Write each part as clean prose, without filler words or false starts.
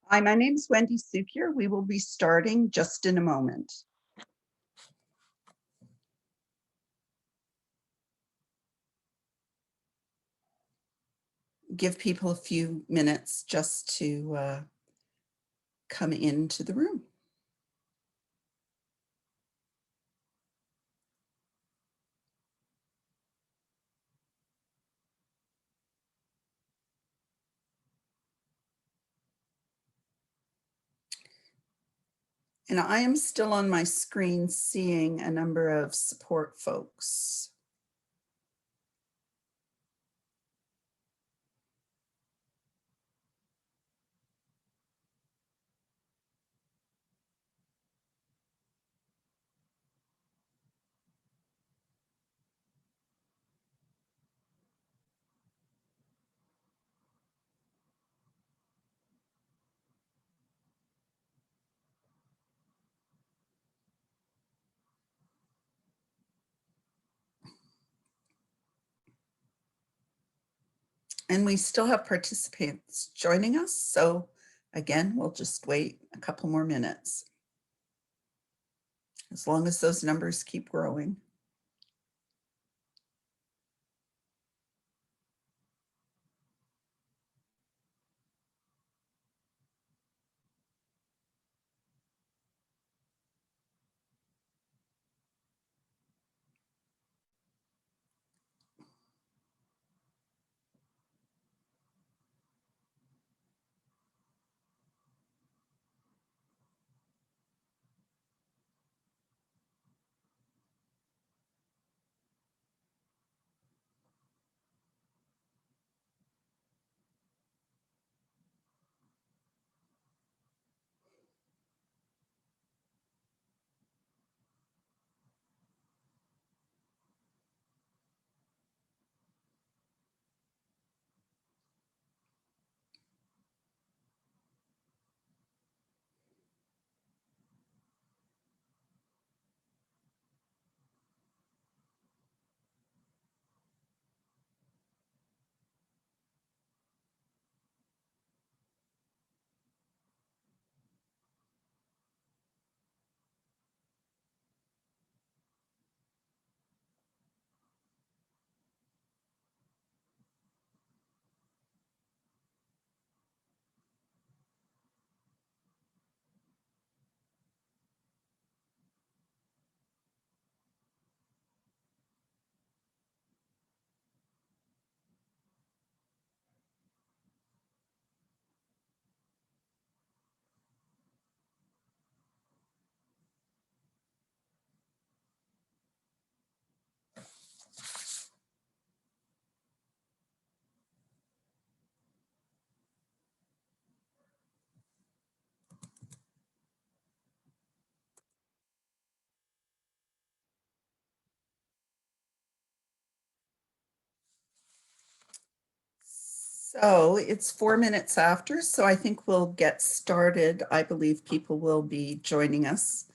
Hi, my name is Wendy Cukier. We will be starting just in a moment. Give people a few minutes just to come into the room. And I am still on my screen seeing a number of support folks. And we still have participants joining us. So again, we'll just wait a couple more minutes, as long as those numbers keep growing. So it's 4 minutes after, so I think we'll get started. I believe people will be joining us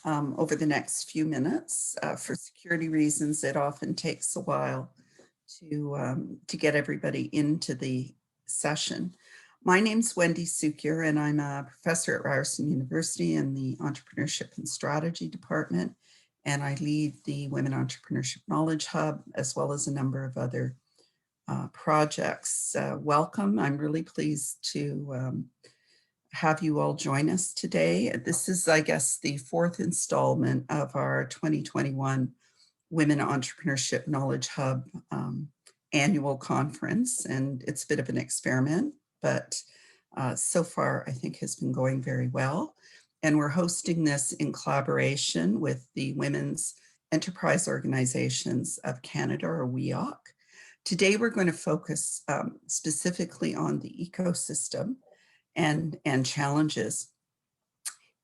over the next few minutes. For security reasons, it often takes a while to get everybody into the session. My name's Wendy Cukier, and I'm a professor at Ryerson University in the Entrepreneurship and Strategy Department, and I lead the Women Entrepreneurship Knowledge Hub, as well as a number of other projects. Welcome. I'm really pleased to have you all join us today. This is, I guess, the fourth installment of our 2021 Women Entrepreneurship Knowledge Hub annual conference, and it's a bit of an experiment, but so far I think has been going very well. And we're hosting this in collaboration with the Women's Enterprise Organizations of Canada, or WEOC. Today, we're going to focus specifically on the ecosystem and challenges.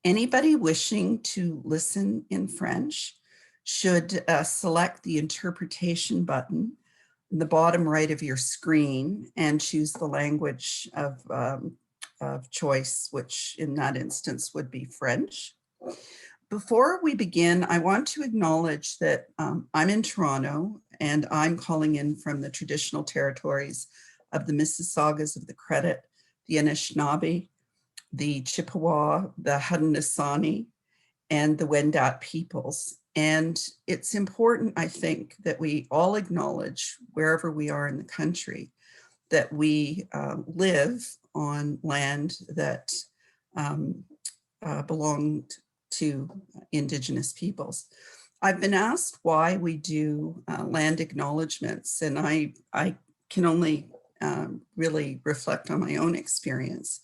Anybody wishing to listen in French should select the interpretation button in the bottom right of your screen and choose the language of choice, which in that instance would be French. Before we begin, I want to acknowledge that I'm in Toronto and I'm calling in from the traditional territories of the Mississaugas of the Credit, the Anishinaabe, the Chippewa, the Haudenosaunee, and the Wendat peoples. And it's important, I think, that we all acknowledge, wherever we are in the country, that we live on land that belonged to Indigenous peoples. I've been asked why we do land acknowledgements, and I can only really reflect on my own experience,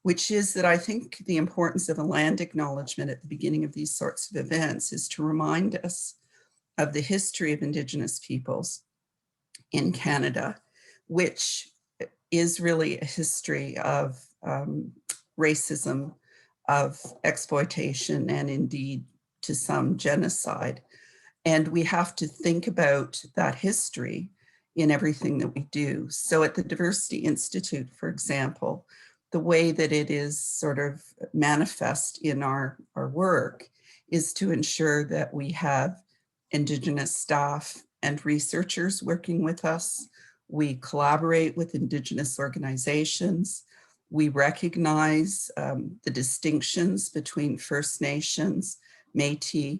which is that I think the importance of a land acknowledgement at the beginning of these sorts of events is to remind us of the history of Indigenous peoples in Canada, which is really a history of racism, of exploitation, and indeed to some genocide. And we have to think about that history in everything that we do. So at the Diversity Institute, for example, the way that it is sort of manifest in our work is to ensure that we have Indigenous staff and researchers working with us. We collaborate with Indigenous organizations. We recognize the distinctions between First Nations, Métis,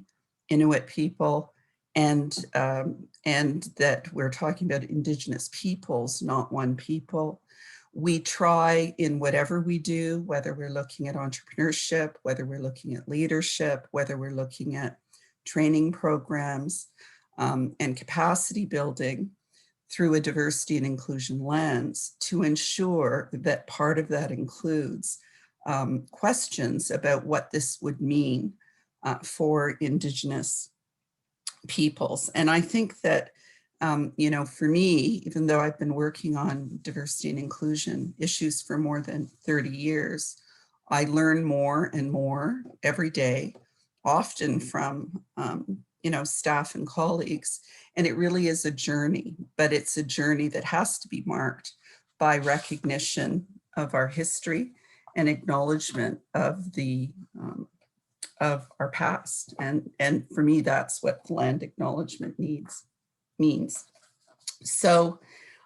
Inuit people, and that we're talking about Indigenous peoples, not one people. We try in whatever we do, whether we're looking at entrepreneurship, whether we're looking at leadership, whether we're looking at training programs and capacity building through a diversity and inclusion lens, to ensure that part of that includes questions about what this would mean for Indigenous peoples. And I think that, you know, for me, even though I've been working on diversity and inclusion issues for more than 30 years, I learn more and more every day, often from, you know, staff and colleagues. And it really is a journey, but it's a journey that has to be marked by recognition of our history and acknowledgement of the of our past. And for me, that's what land acknowledgement means. So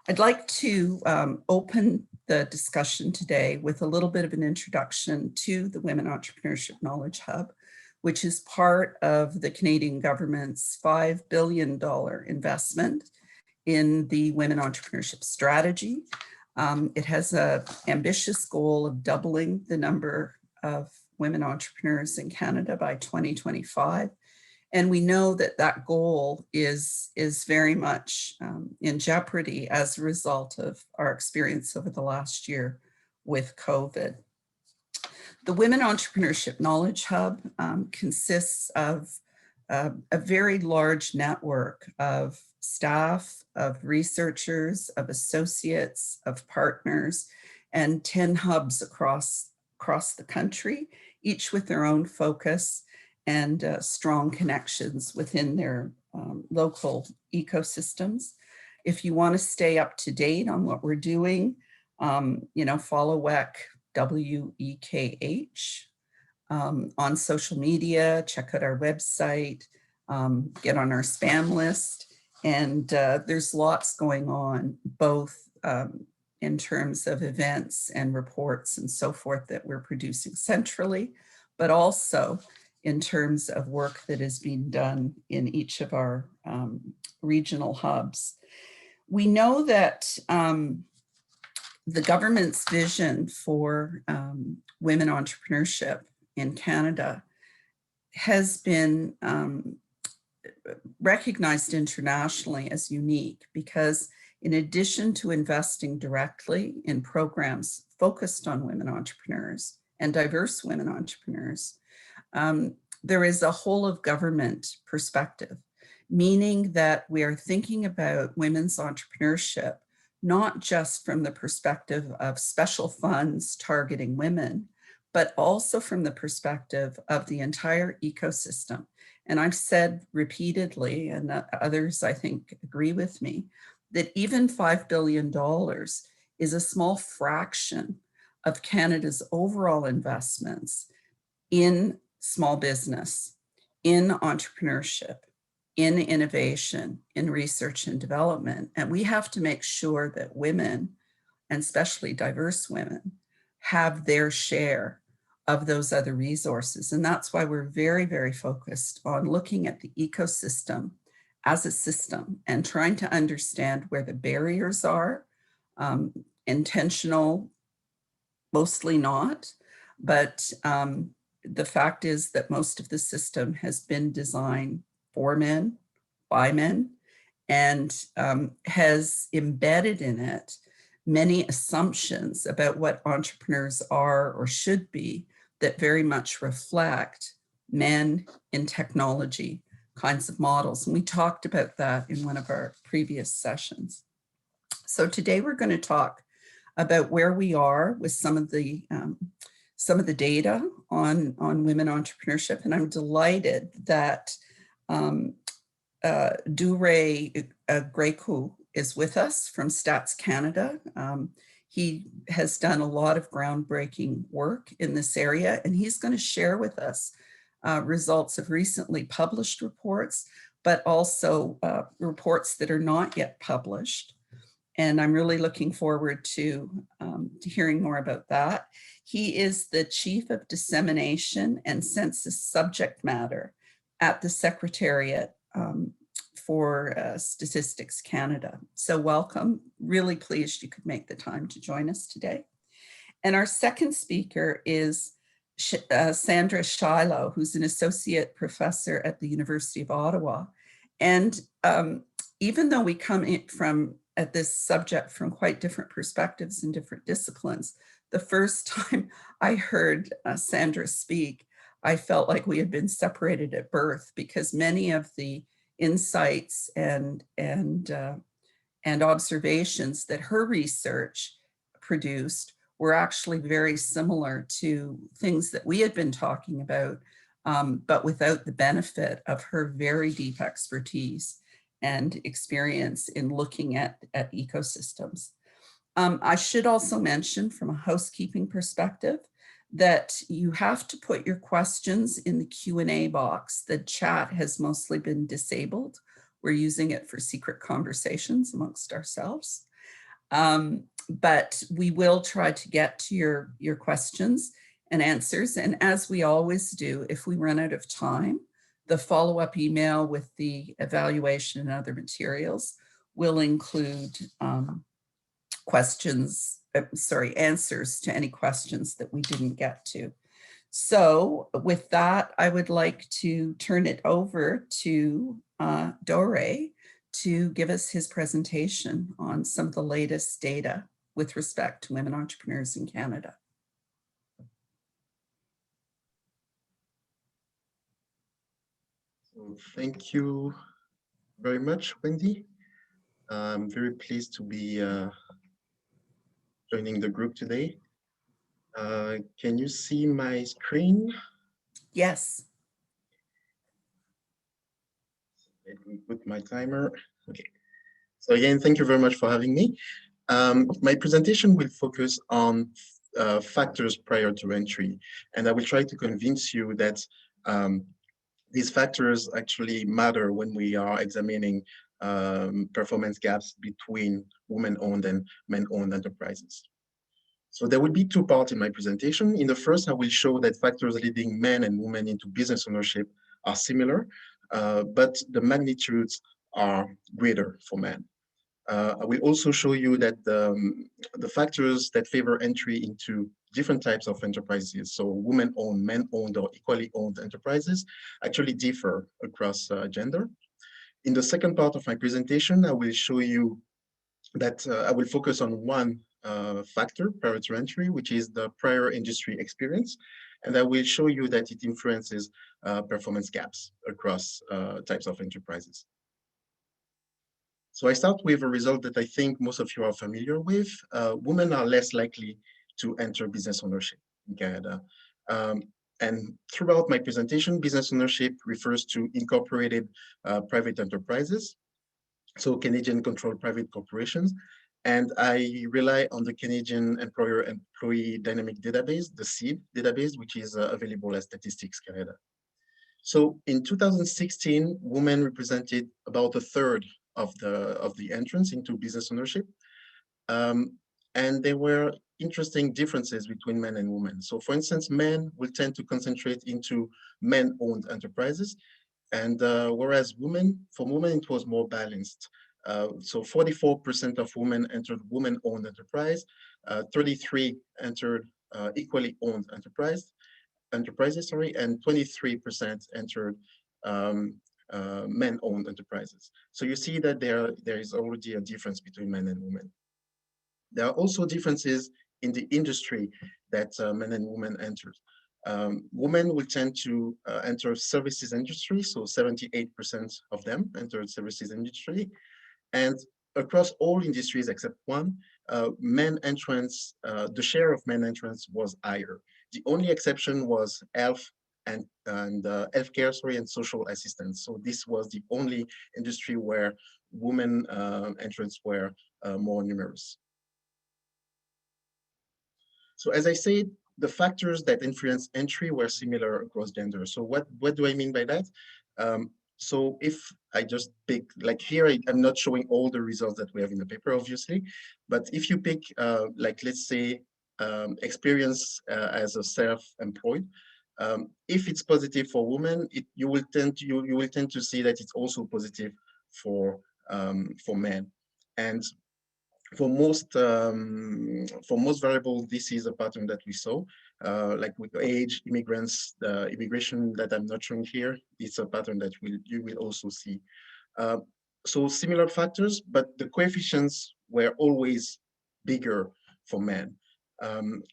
I'd like to open the discussion today with a little bit of an introduction to the Women Entrepreneurship Knowledge Hub, which is part of the Canadian government's $5 billion investment in the Women Entrepreneurship Strategy. It has an ambitious goal of doubling the number of women entrepreneurs in Canada by 2025. And we know that that goal is very much in jeopardy as a result of our experience over the last year with COVID. The Women Entrepreneurship Knowledge Hub consists of a very large network of staff, of researchers, of associates, of partners, and 10 hubs across the country, each with their own focus and strong connections within their local ecosystems. If you want to stay up to date on what we're doing, you know, follow WEC, WEKH on social media, check out our website, get on our spam list. And there's lots going on, both in terms of events and reports and so forth that we're producing centrally, but also in terms of work that is being done in each of our regional hubs. We know that the government's vision for women entrepreneurship in Canada has been recognized internationally as unique, because in addition to investing directly in programs focused on women entrepreneurs and diverse women entrepreneurs, there is a whole of government perspective, meaning that we are thinking about women's entrepreneurship, not just from the perspective of special funds targeting women, but also from the perspective of the entire ecosystem. And I've said repeatedly, and others I think agree with me, that even $5 billion is a small fraction of Canada's overall investments in small business, in entrepreneurship, in innovation, in research and development. And we have to make sure that women, and especially diverse women, have their share of those other resources. And that's why we're very, very focused on looking at the ecosystem as a system and trying to understand where the barriers are, intentional, mostly not, but the fact is that most of the system has been designed for men, by men, and has embedded in it many assumptions about what entrepreneurs are or should be that very much reflect men in technology kinds of models. And we talked about that in one of our previous sessions. So today we're going to talk about where we are with some of the data on women entrepreneurship. And I'm delighted that Doure Grekou is with us from Stats Canada. He has done a lot of groundbreaking work in this area, and he's going to share with us results of recently published reports, but also reports that are not yet published. And I'm really looking forward to hearing more about that. He is the Chief of Dissemination and Census Subject Matter at the Secretariat for Statistics Canada. So welcome, really pleased you could make the time to join us today. And our second speaker is Sandra Shiloh, who's an associate professor at the University of Ottawa. And even though we come in at this subject from quite different perspectives and different disciplines, the first time I heard Sandra speak, I felt like we had been separated at birth, because many of the insights and observations that her research produced were actually very similar to things that we had been talking about, but without the benefit of her very deep expertise and experience in looking at ecosystems. I should also mention, from a housekeeping perspective, that you have to put your questions in the Q&A box. The chat has mostly been disabled. We're using it for secret conversations amongst ourselves. But we will try to get to your questions and answers. And as we always do, if we run out of time, the follow-up email with the evaluation and other materials will include answers to any questions that we didn't get to. So with that, I would like to turn it over to Doure to give us his presentation on some of the latest data with respect to women entrepreneurs in Canada. Thank you very much, Wendy. I'm very pleased to be joining the group today. Can you see my screen? Yes. Let me put my timer. Okay. So again, thank you very much for having me. My presentation will focus on factors prior to entry, and I will try to convince you that these factors actually matter when we are examining performance gaps between women-owned and men-owned enterprises. So there will be two parts in my presentation. In the first, I will show that factors leading men and women into business ownership are similar, but the magnitudes are greater for men. I will also show you that the factors that favor entry into different types of enterprises, so women-owned, men-owned, or equally owned enterprises, actually differ across gender. In the second part of my presentation, I will show you that I will focus on one factor prior to entry, which is the prior industry experience. And I will show you that it influences performance gaps across types of enterprises. So I start with a result that I think most of you are familiar with. Women are less likely to enter business ownership in Canada. And throughout my presentation, business ownership refers to incorporated private enterprises, so Canadian-controlled private corporations. And I rely on the Canadian Employer-Employee Dynamic Database, the CED database, which is available at Statistics Canada. So in 2016, women represented about a third of the entrance into business ownership. And they were interesting differences between men and women. So for instance, men will tend to concentrate into men-owned enterprises, and whereas for women, it was more balanced. So 44% of women entered women-owned enterprise, 33 entered equally owned enterprises, sorry, and 23% entered men-owned enterprises. So you see that there is already a difference between men and women. There are also differences in the industry that men and women enter. Women will tend to enter services industry, so 78% of them entered services industry. And across all industries except one, men entrance, the share of men entrance was higher. The only exception was health and healthcare, sorry, and social assistance. So this was the only industry where women entrants were more numerous. So as I said, the factors that influence entry were similar across gender. So what do I mean by that? So if I just pick, like here, I'm not showing all the results that we have in the paper, obviously, but if you pick, like, let's say, experience as a self-employed, if it's positive for women, you will tend to see that it's also positive for men. And for most variables, this is a pattern that we saw, like with age, immigrants, the immigration that I'm not showing here, it's a pattern that you will also see. So similar factors, but the coefficients were always bigger for men.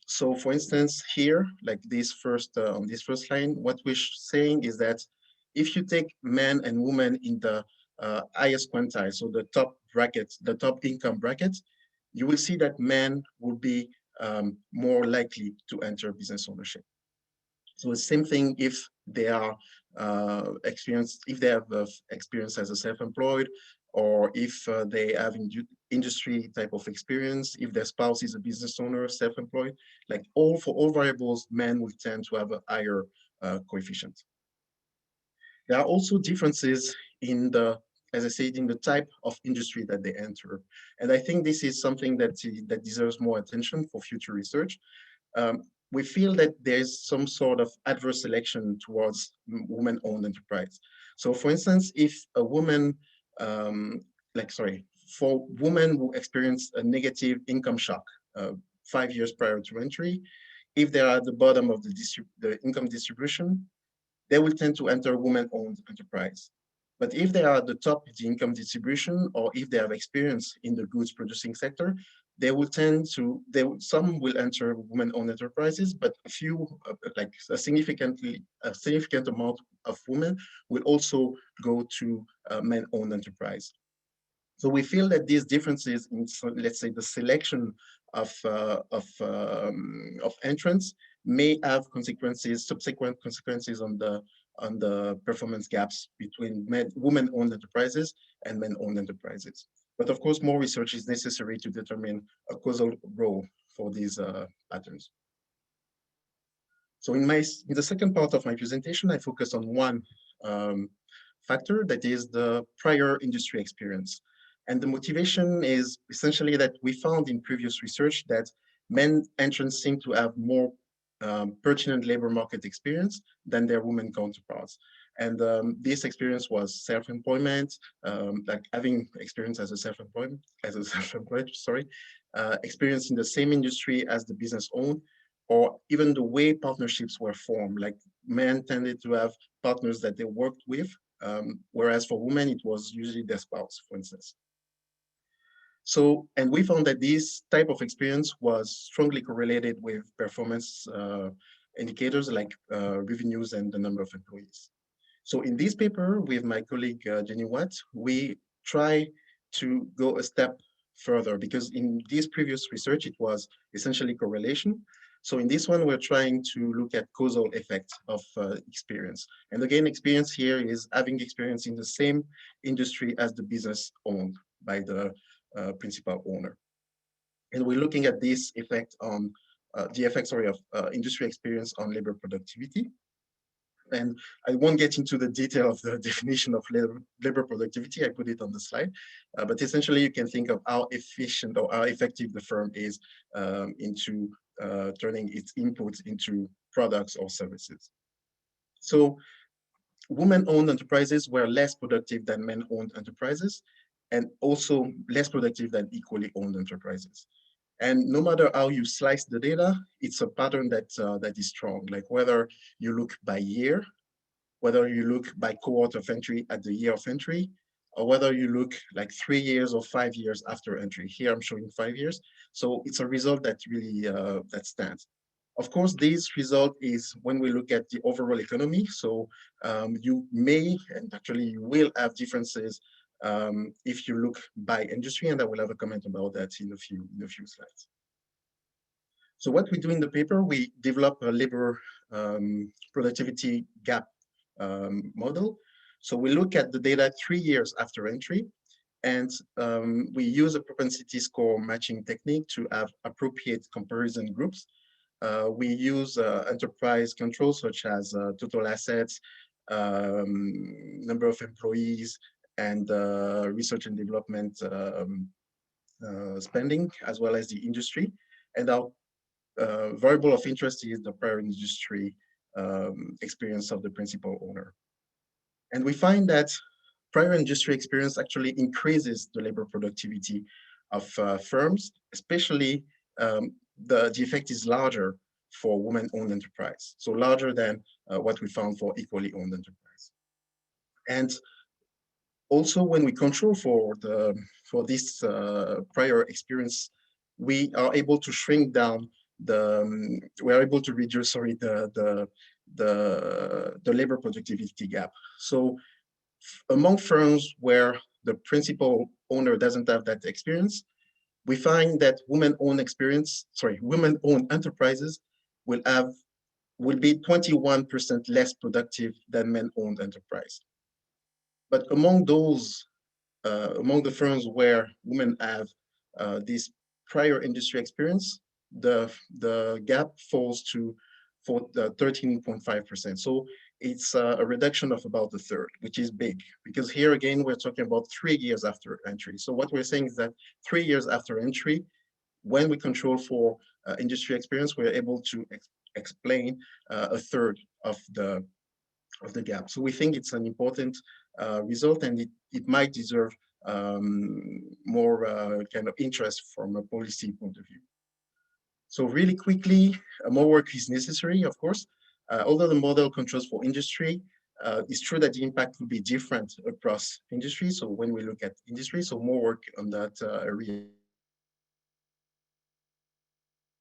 So for instance, here, like this on this first line, what we're saying is that if you take men and women in the highest quantile, so the top bracket, the top income bracket, you will see that men will be more likely to enter business ownership. So the same thing if they are experienced, if they have experience as a self-employed, or if they have industry type of experience, if their spouse is a business owner, self-employed, like for all variables, men will tend to have a higher coefficient. There are also differences in the, as I said, in the type of industry that they enter. And I think this is something that deserves more attention for future research. We feel that there's some sort of adverse selection towards women-owned enterprise. So for instance, if a woman, for women who experience a negative income shock 5 years prior to entry, if they're at the bottom of the income distribution, they will tend to enter women-owned enterprise. But if they are at the top of the income distribution, or if they have experience in the goods producing sector, they will tend to, some will enter women-owned enterprises, but a few, like a significant amount of women will also go to men-owned enterprise. So we feel that these differences in, let's say, the selection of entrants may have subsequent consequences on the performance gaps between women-owned enterprises and men-owned enterprises. But of course, more research is necessary to determine a causal role for these patterns. So in the second part of my presentation, I focus on one factor, that is the prior industry experience. And the motivation is essentially that we found in previous research that men entrants seem to have more pertinent labor market experience than their women counterparts. And this experience was self-employment, like having experience as a self-employed, experience in the same industry as the business owned, or even the way partnerships were formed. Like men tended to have partners that they worked with, whereas for women, it was usually their spouse, for instance. So, and we found that this type of experience was strongly correlated with performance indicators like revenues and the number of employees. So in this paper with my colleague Gina, we try to go a step further, because in this previous research, it was essentially correlation. So in this one, we're trying to look at causal effects of experience. And again, experience here is having experience in the same industry as the business owned by the principal owner. And we're looking at this effect on, of industry experience on labor productivity. And I won't get into the detail of the definition of labor productivity. I put it on the slide, but essentially you can think of how efficient or how effective the firm is into turning its inputs into products or services. So women-owned enterprises were less productive than men-owned enterprises, and also less productive than equally owned enterprises. And no matter how you slice the data, it's a pattern that, that is strong, like whether you look by year, whether you look by cohort of entry at the year of entry, or whether you look like 3 years or 5 years after entry. Here I'm showing 5 years. So it's a result that really, that stands. Of course, this result is when we look at the overall economy. So you may, and actually you will have differences if you look by industry, and I will have a comment about that in a few slides. So what we do in the paper, we develop a labor productivity gap model. So we look at the data 3 years after entry, and we use a propensity score matching technique to have appropriate comparison groups. We use enterprise controls such as total assets, number of employees, and research and development spending, as well as the industry. And our variable of interest is the prior industry experience of the principal owner. And we find that prior industry experience actually increases the labor productivity of firms, especially the effect is larger for women-owned enterprise, so larger than what we found for equally owned enterprise. And also, when we control for this prior experience, we are able to shrink down we are able to reduce, sorry, the labor productivity gap. So among firms where the principal owner doesn't have that experience, we find that women-owned enterprises will be 21% less productive than men-owned enterprise. But among the firms where women have this prior industry experience, the gap falls to 13.5%. So it's a reduction of about a third, which is big, because here again, we're talking about 3 years after entry. So what we're saying is that 3 years after entry, when we control for industry experience, we're able to explain a third of the gap. So we think it's an important result, and it might deserve more kind of interest from a policy point of view. So really quickly, more work is necessary, of course. Although the model controls for industry, it's true that the impact could be different across industry. So when we look at industry, so more work on that area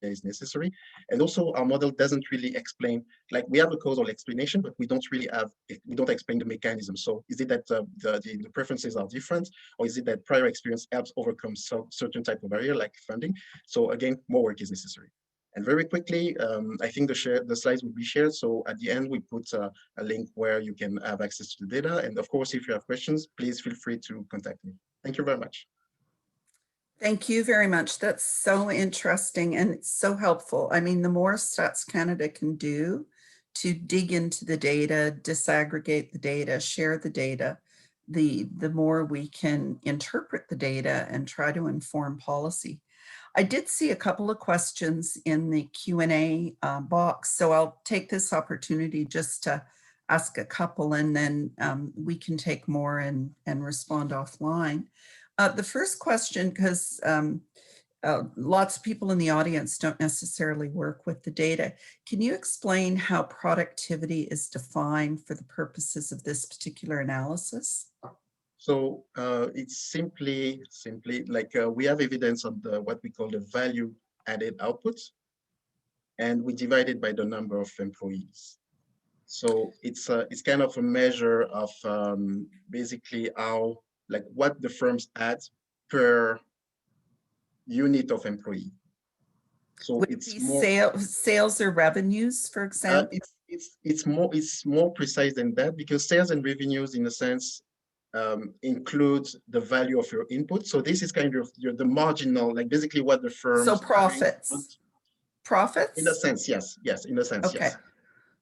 is necessary. And also our model doesn't really explain, like we have a causal explanation, but we don't explain the mechanism. So is it that the preferences are different, or is it that prior experience helps overcome certain type of barrier like funding? So again, more work is necessary. And very quickly, I think the slides will be shared. So at the end, we put a link where you can have access to the data. And of course, if you have questions, please feel free to contact me. Thank you very much. Thank you very much. That's so interesting and it's so helpful. I mean, the more Stats Canada can do to dig into the data, disaggregate the data, share the data, the more we can interpret the data and try to inform policy. I did see a couple of questions in the Q&A box, so I'll take this opportunity just to ask a couple, and then we can take more and respond offline. The first question, because lots of people in the audience don't necessarily work with the data. Can you explain how productivity is defined for the purposes of this particular analysis? So it's simply like we have evidence on what we call the value added output, and we divide it by the number of employees. So it's kind of a measure of basically how, like what the firms add per unit of employee. So would it's be more sales or revenues, for example. It's more precise than that, because sales and revenues, in a sense, includes the value of your input. So this is kind of the marginal, like basically what the firm. So profits. Profits? In a sense, yes. In a sense, okay. yes.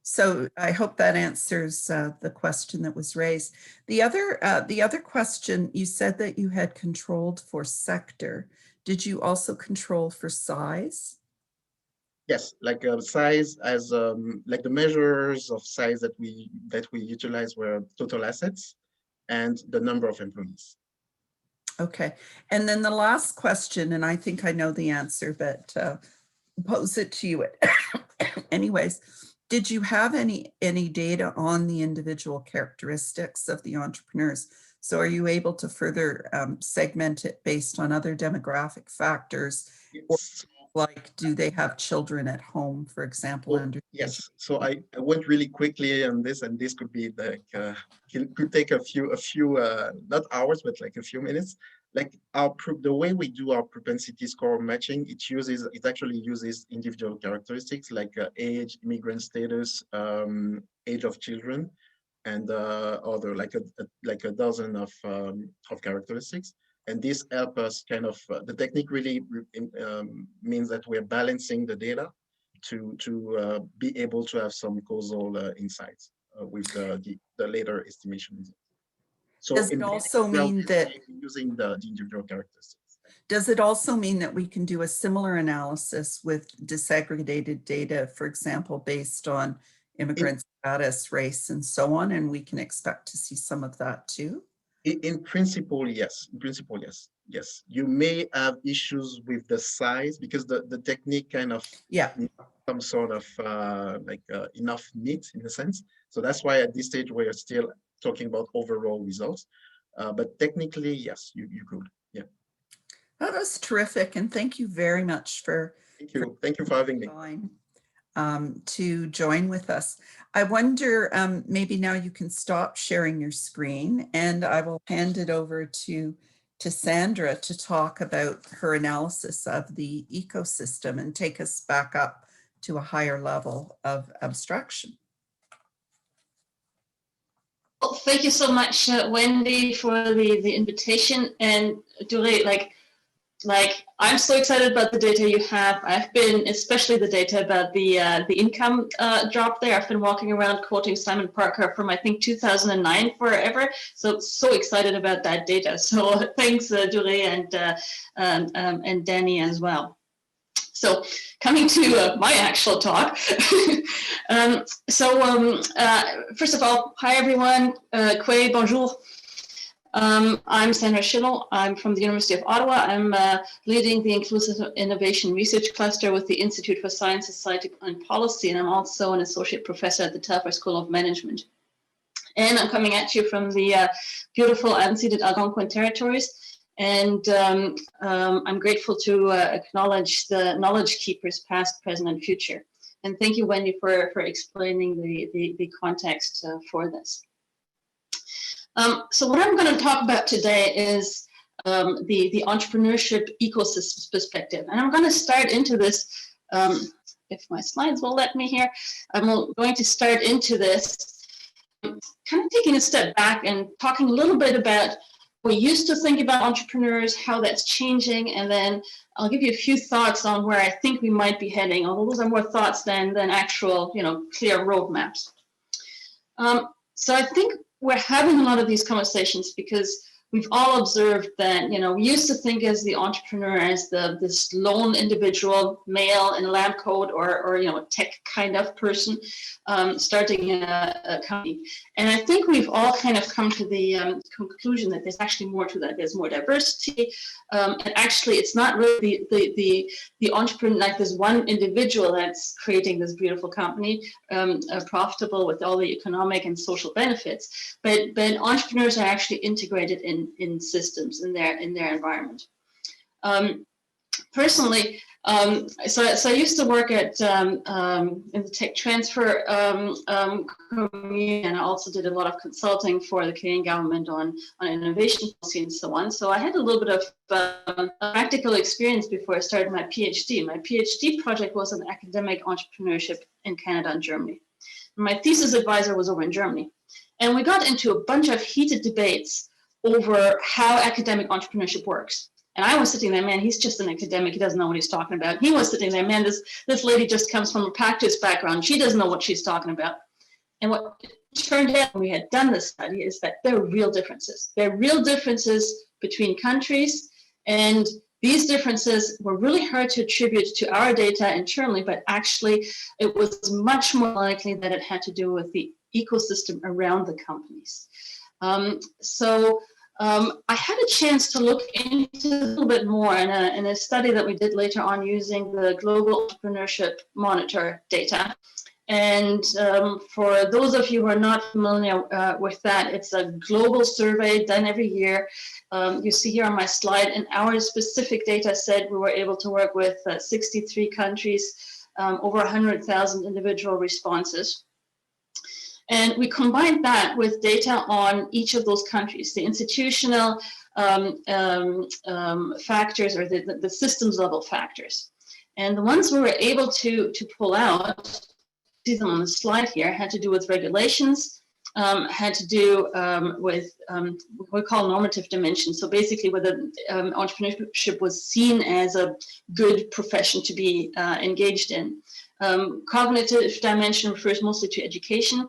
So I hope that answers the question that was raised. The other question, you said that you had controlled for sector. Did you also control for size? Yes, like size as like the measures of size that we utilize were total assets and the number of employees. Okay. And then the last question, and I think I know the answer, but pose it to you anyways. Did you have any data on the individual characteristics of the entrepreneurs? So are you able to further segment it based on other demographic factors? Or like, do they have children at home, for example? Well, yes. So I went really quickly on this, and this could be like could take a few not hours, but like a few minutes. Like the way we do our propensity score matching, it actually uses individual characteristics like age, immigrant status, age of children, and other like a dozen of characteristics. And this helps us kind of, the technique really means that we're balancing the data to be able to have some causal insights with the later estimation results. So does it also mean that using the individual characteristics? Does it also mean that we can do a similar analysis with disaggregated data, for example, based on immigrant status, race, and so on, and we can expect to see some of that too? In principle, yes. In principle, yes. Yes. You may have issues with the size because the technique kind of some sort of enough meat in a sense. So that's why at this stage we're still talking about overall results. But technically, yes, you could. Yeah. Oh, that's terrific. And thank you very much for Thank you for having me. To join with us. I wonder, maybe now you can stop sharing your screen and I will hand it over to Sandra to talk about her analysis of the ecosystem and take us back up to a higher level of abstraction. Well, thank you so much, Wendy, for the invitation. And Doure, like I'm so excited about the data you have. I've been, especially the data about the income drop there. I've been walking around quoting Simon Parker from I think 2009 forever. So excited about that data. So thanks, Doure and Danny as well. So coming to my actual talk. First of all, hi everyone. Quoi, bonjour. I'm Sandra Shiloh. I'm from the University of Ottawa. I'm leading the Inclusive Innovation Research Cluster with the Institute for Science, Society and Policy, and I'm also an associate professor at the Douwere School of Management. And I'm coming at you from the beautiful unceded Algonquin territories. And I'm grateful to acknowledge the knowledge keepers, past, present, and future. And thank you, Wendy, for explaining the context for this. So what I'm going to talk about today is the entrepreneurship ecosystem perspective. And I'm going to start into this, if my slides will let me here, I'm going to start into this, kind of taking a step back and talking a little bit about we used to think about entrepreneurs, how that's changing, and then I'll give you a few thoughts on where I think we might be heading, although those are more thoughts than actual, clear roadmaps. So I think we're having a lot of these conversations because we've all observed that, we used to think as the entrepreneur as this lone individual, male in a lab coat or tech kind of person starting a company. And I think we've all kind of come to the conclusion that there's actually more to that. There's more diversity. And actually, it's not really the entrepreneur, like this one individual that's creating this beautiful company, profitable with all the economic and social benefits, but entrepreneurs are actually integrated in systems in their environment. Personally, so I used to work at in the tech transfer community, and I also did a lot of consulting for the Canadian government on innovation policy and so on. So I had a little bit of practical experience before I started my PhD. My PhD project was on academic entrepreneurship in Canada and Germany. My thesis advisor was over in Germany. And we got into a bunch of heated debates over how academic entrepreneurship works. And I was sitting there, man, he's just an academic. He doesn't know what he's talking about. He was sitting there, man, this lady just comes from a practice background. She doesn't know what she's talking about. And what turned out when we had done this study is that there are real differences. There are real differences between countries, and these differences were really hard to attribute to our data internally, but actually it was much more likely that it had to do with the ecosystem around the companies. I had a chance to look into a little bit more in a study that we did later on using the Global Entrepreneurship Monitor data. And for those of you who are not familiar with that, it's a global survey done every year. You see here on my slide, in our specific data set, we were able to work with 63 countries, over 100,000 individual responses. And we combined that with data on each of those countries, the institutional factors or the systems level factors. And the ones we were able to pull out, see them on the slide here, had to do with regulations, had to do with what we call normative dimensions. So basically whether entrepreneurship was seen as a good profession to be engaged in. Cognitive dimension refers mostly to education.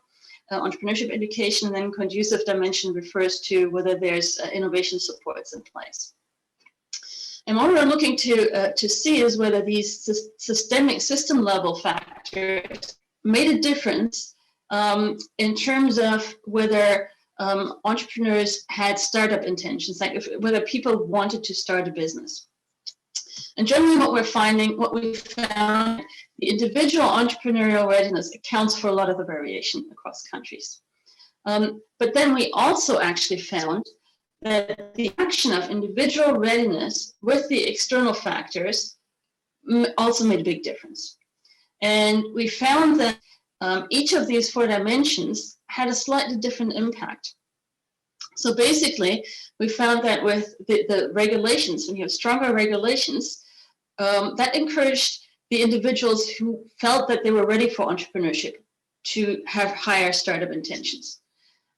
Entrepreneurship education, and then conducive dimension refers to whether there's innovation supports in place. And what we're looking to see is whether these systemic system level factors made a difference in terms of whether entrepreneurs had startup intentions, like whether people wanted to start a business. And generally what we found, the individual entrepreneurial readiness accounts for a lot of the variation across countries. But then we also actually found that the action of individual readiness with the external factors also made a big difference. And we found that each of these 4 dimensions had a slightly different impact. So basically, we found that with the regulations, when you have stronger regulations, that encouraged the individuals who felt that they were ready for entrepreneurship to have higher startup intentions.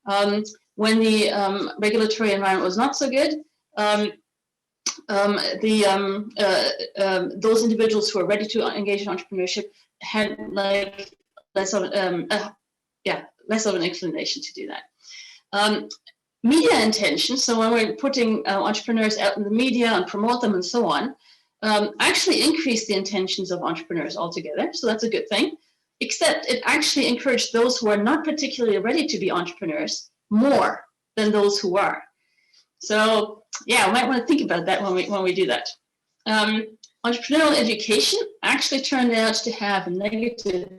When the regulatory environment was not so good, those individuals who are ready to engage in entrepreneurship had like less of an inclination to do that. Media intention, so when we're putting entrepreneurs out in the media and promote them and so on, actually increased the intentions of entrepreneurs altogether, so that's a good thing, except it actually encouraged those who are not particularly ready to be entrepreneurs more than those who are. So yeah, we might want to think about that when we do that. Entrepreneurial education actually turned out to have a negative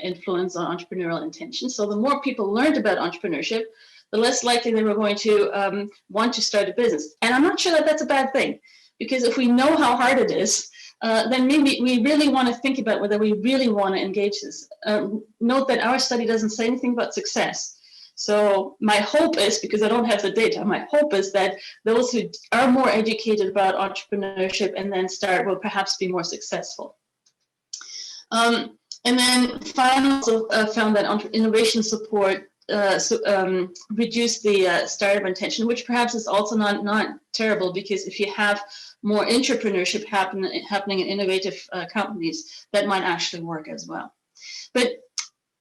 influence on entrepreneurial intention. So the more people learned about entrepreneurship, the less likely they were going to want to start a business. And I'm not sure that that's a bad thing, because if we know how hard it is, then maybe we really want to think about whether we really want to engage this. Note that our study doesn't say anything about success. So my hope is, because I don't have the data, my hope is that those who are more educated about entrepreneurship and then start will perhaps be more successful. And then finally, also found that innovation support reduce the startup intention, which perhaps is also not terrible, because if you have more entrepreneurship happening in innovative companies, that might actually work as well. But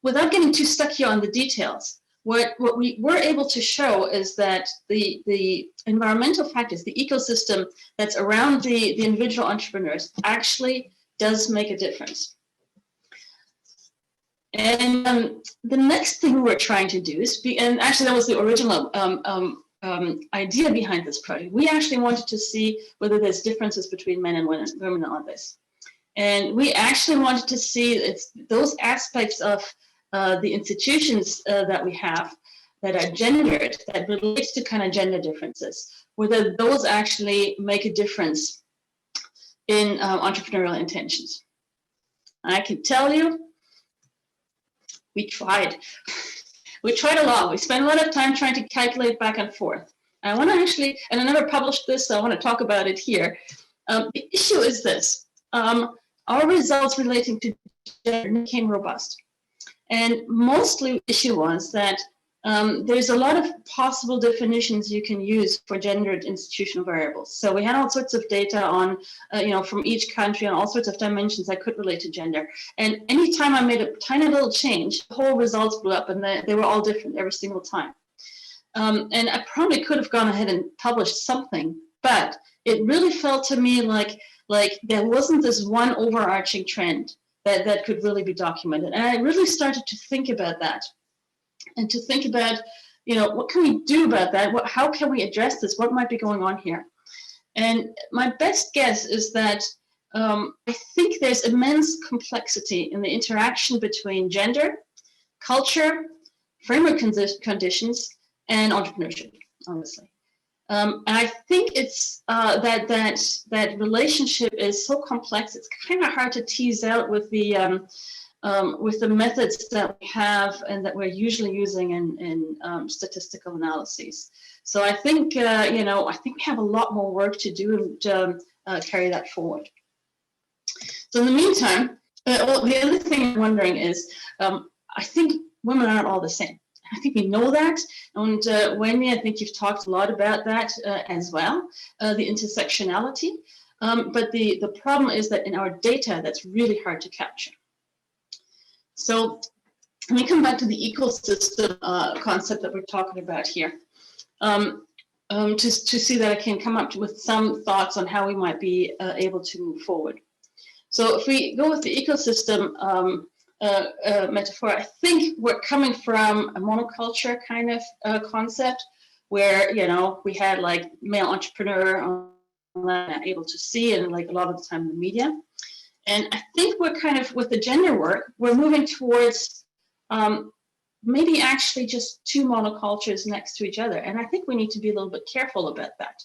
without getting too stuck here on the details, what we were able to show is that the environmental factors, the ecosystem that's around the individual entrepreneurs actually does make a difference. And the next thing we're trying to do is, and actually that was the original idea behind this project. We actually wanted to see whether there's differences between men and women on this. And we actually wanted to see those aspects of the institutions that we have that are gendered, that relate to kind of gender differences, whether those actually make a difference in entrepreneurial intentions. I can tell you, we tried. We tried a lot. We spent a lot of time trying to calculate back and forth. I want to actually, and I never published this, so I want to talk about it here. The issue is this. Our results relating to gender became robust. And mostly the issue was that there's a lot of possible definitions you can use for gendered institutional variables. So we had all sorts of data on, from each country on all sorts of dimensions that could relate to gender. And anytime I made a tiny little change, the whole results blew up, and they were all different every single time. And I probably could have gone ahead and published something, but it really felt to me like there wasn't this one overarching trend that could really be documented. And I really started to think about that. And to think about, what can we do about that? How can we address this? What might be going on here? And my best guess is that I think there's immense complexity in the interaction between gender, culture, framework conditions, and entrepreneurship, honestly. And I think it's that relationship is so complex, it's kind of hard to tease out with the methods that we have and that we're usually using in statistical analyses. So I think, I think we have a lot more work to do to carry that forward. So in the meantime, the other thing I'm wondering is, I think women aren't all the same. I think we know that, and Wendy, I think you've talked a lot about that as well, the intersectionality. But the problem is that in our data, that's really hard to capture. So let me come back to the ecosystem concept that we're talking about here, to see that I can come up with some thoughts on how we might be able to move forward. So if we go with the ecosystem metaphor, I think we're coming from a monoculture kind of concept where, we had like male entrepreneur able to see, and like a lot of the time in the media. And I think we're kind of, with the gender work, we're moving towards maybe actually just two monocultures next to each other. And I think we need to be a little bit careful about that.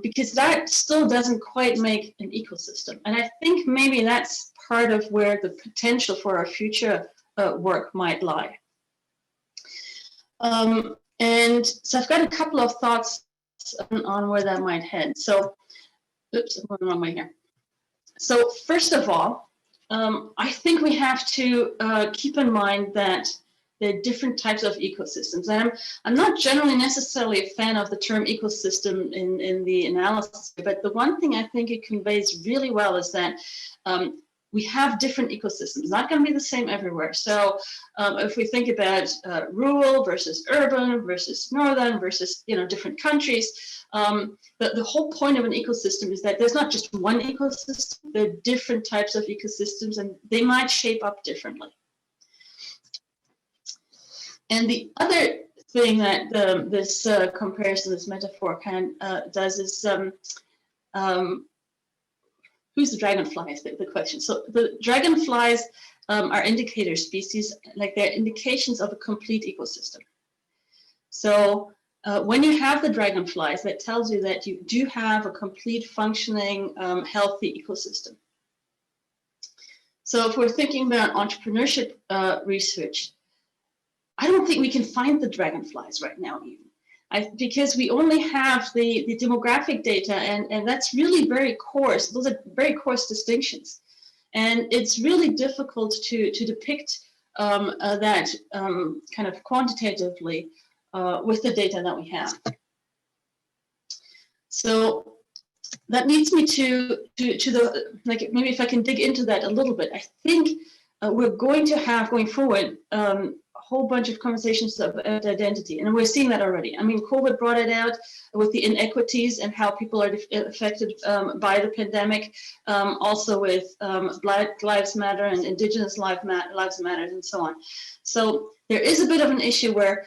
Because that still doesn't quite make an ecosystem. And I think maybe that's part of where the potential for our future work might lie. And so I've got a couple of thoughts on where that might head. So, oops, I'm going the wrong way here. So first of all, I think we have to keep in mind that there are different types of ecosystems. And I'm not generally necessarily a fan of the term ecosystem in the analysis, but the one thing I think it conveys really well is that we have different ecosystems. It's not going to be the same everywhere. So if we think about rural versus urban versus northern versus different countries, the whole point of an ecosystem is that there's not just one ecosystem. There are different types of ecosystems, and they might shape up differently. And the other thing that this comparison, this metaphor kind of does is, who's the dragonfly is the question. So the dragonflies are indicator species, like they're indications of a complete ecosystem. So when you have the dragonflies, that tells you that you do have a complete functioning, healthy ecosystem. So if we're thinking about entrepreneurship research, I don't think we can find the dragonflies right now even. Because we only have the demographic data, and that's really very coarse. Those are very coarse distinctions. And it's really difficult to depict that kind of quantitatively with the data that we have. So that leads me to the, like, maybe if I can dig into that a little bit. I think we're going to have, going forward, whole bunch of conversations about identity, and we're seeing that already. I mean, COVID brought it out with the inequities and how people are affected by the pandemic, also with Black Lives Matter and Indigenous Lives Matter and so on. So there is a bit of an issue where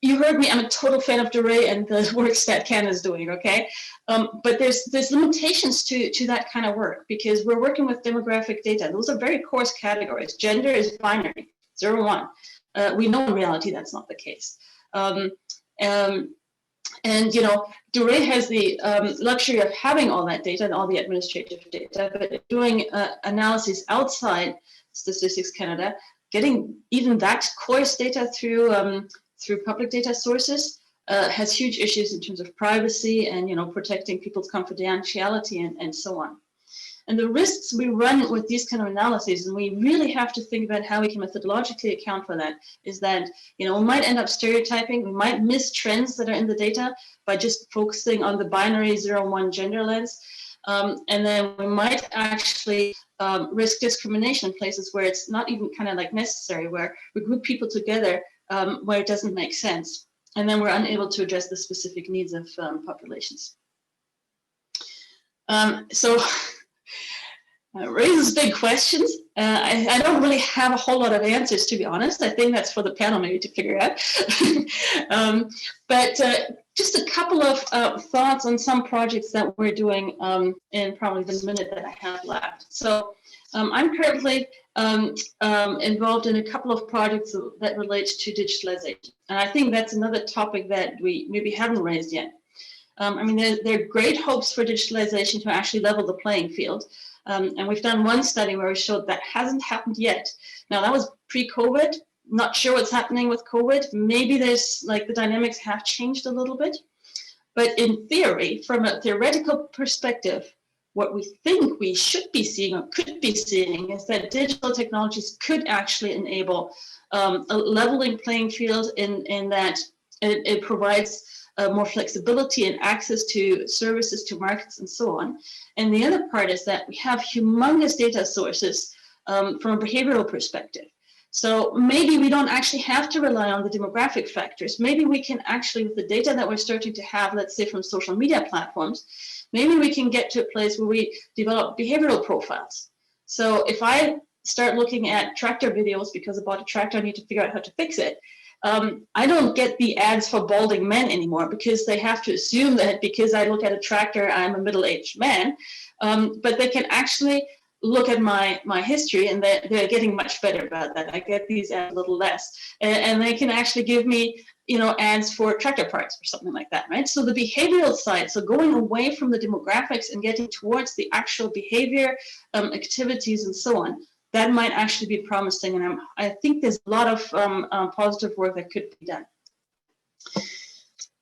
you heard me, I'm a total fan of Doure and the work StatCan is doing, okay? But there's limitations to that kind of work because we're working with demographic data. Those are very coarse categories. Gender is binary. 0, 1. We know in reality that's not the case. And, Doure has the luxury of having all that data and all the administrative data, but doing analyses outside Statistics Canada, getting even that coarse data through public data sources has huge issues in terms of privacy and, protecting people's confidentiality and so on. And the risks we run with these kind of analyses, and we really have to think about how we can methodologically account for that, is that, you know, we might end up stereotyping, we might miss trends that are in the data by just focusing on the binary 0-1 gender lens. And then we might actually risk discrimination in places where it's not even kind of like necessary, where we group people together where it doesn't make sense. And then we're unable to address the specific needs of populations. So raises big questions. I don't really have a whole lot of answers, to be honest. I think that's for the panel maybe to figure out. But just a couple of thoughts on some projects that we're doing in probably the minute that I have left. So I'm currently involved in a couple of projects that relate to digitalization. And I think that's another topic that we maybe haven't raised yet. I mean, there are great hopes for digitalization to actually level the playing field. And we've done one study where we showed that hasn't happened yet. Now, that was pre-COVID. Not sure what's happening with COVID. Maybe there's, like, the dynamics have changed a little bit. But in theory, from a theoretical perspective, what we think we should be seeing or could be seeing is that digital technologies could actually enable a leveling playing field in that it provides more flexibility and access to services, to markets, and so on. And the other part is that we have humongous data sources from a behavioral perspective. So maybe we don't actually have to rely on the demographic factors. Maybe we can actually, with the data that we're starting to have, let's say from social media platforms, maybe we can get to a place where we develop behavioral profiles. So if I start looking at tractor videos because I bought a tractor, I need to figure out how to fix it. I don't get the ads for balding men anymore because they have to assume that because I look at a tractor, I'm a middle-aged man. But they can actually look at my history, and they're getting much better about that. I get these ads a little less, and they can actually give me, you know, ads for tractor parts or something like that, right? So the behavioral side, so going away from the demographics and getting towards the actual behavior, activities, and so on, that might actually be promising. And I think there's a lot of positive work that could be done.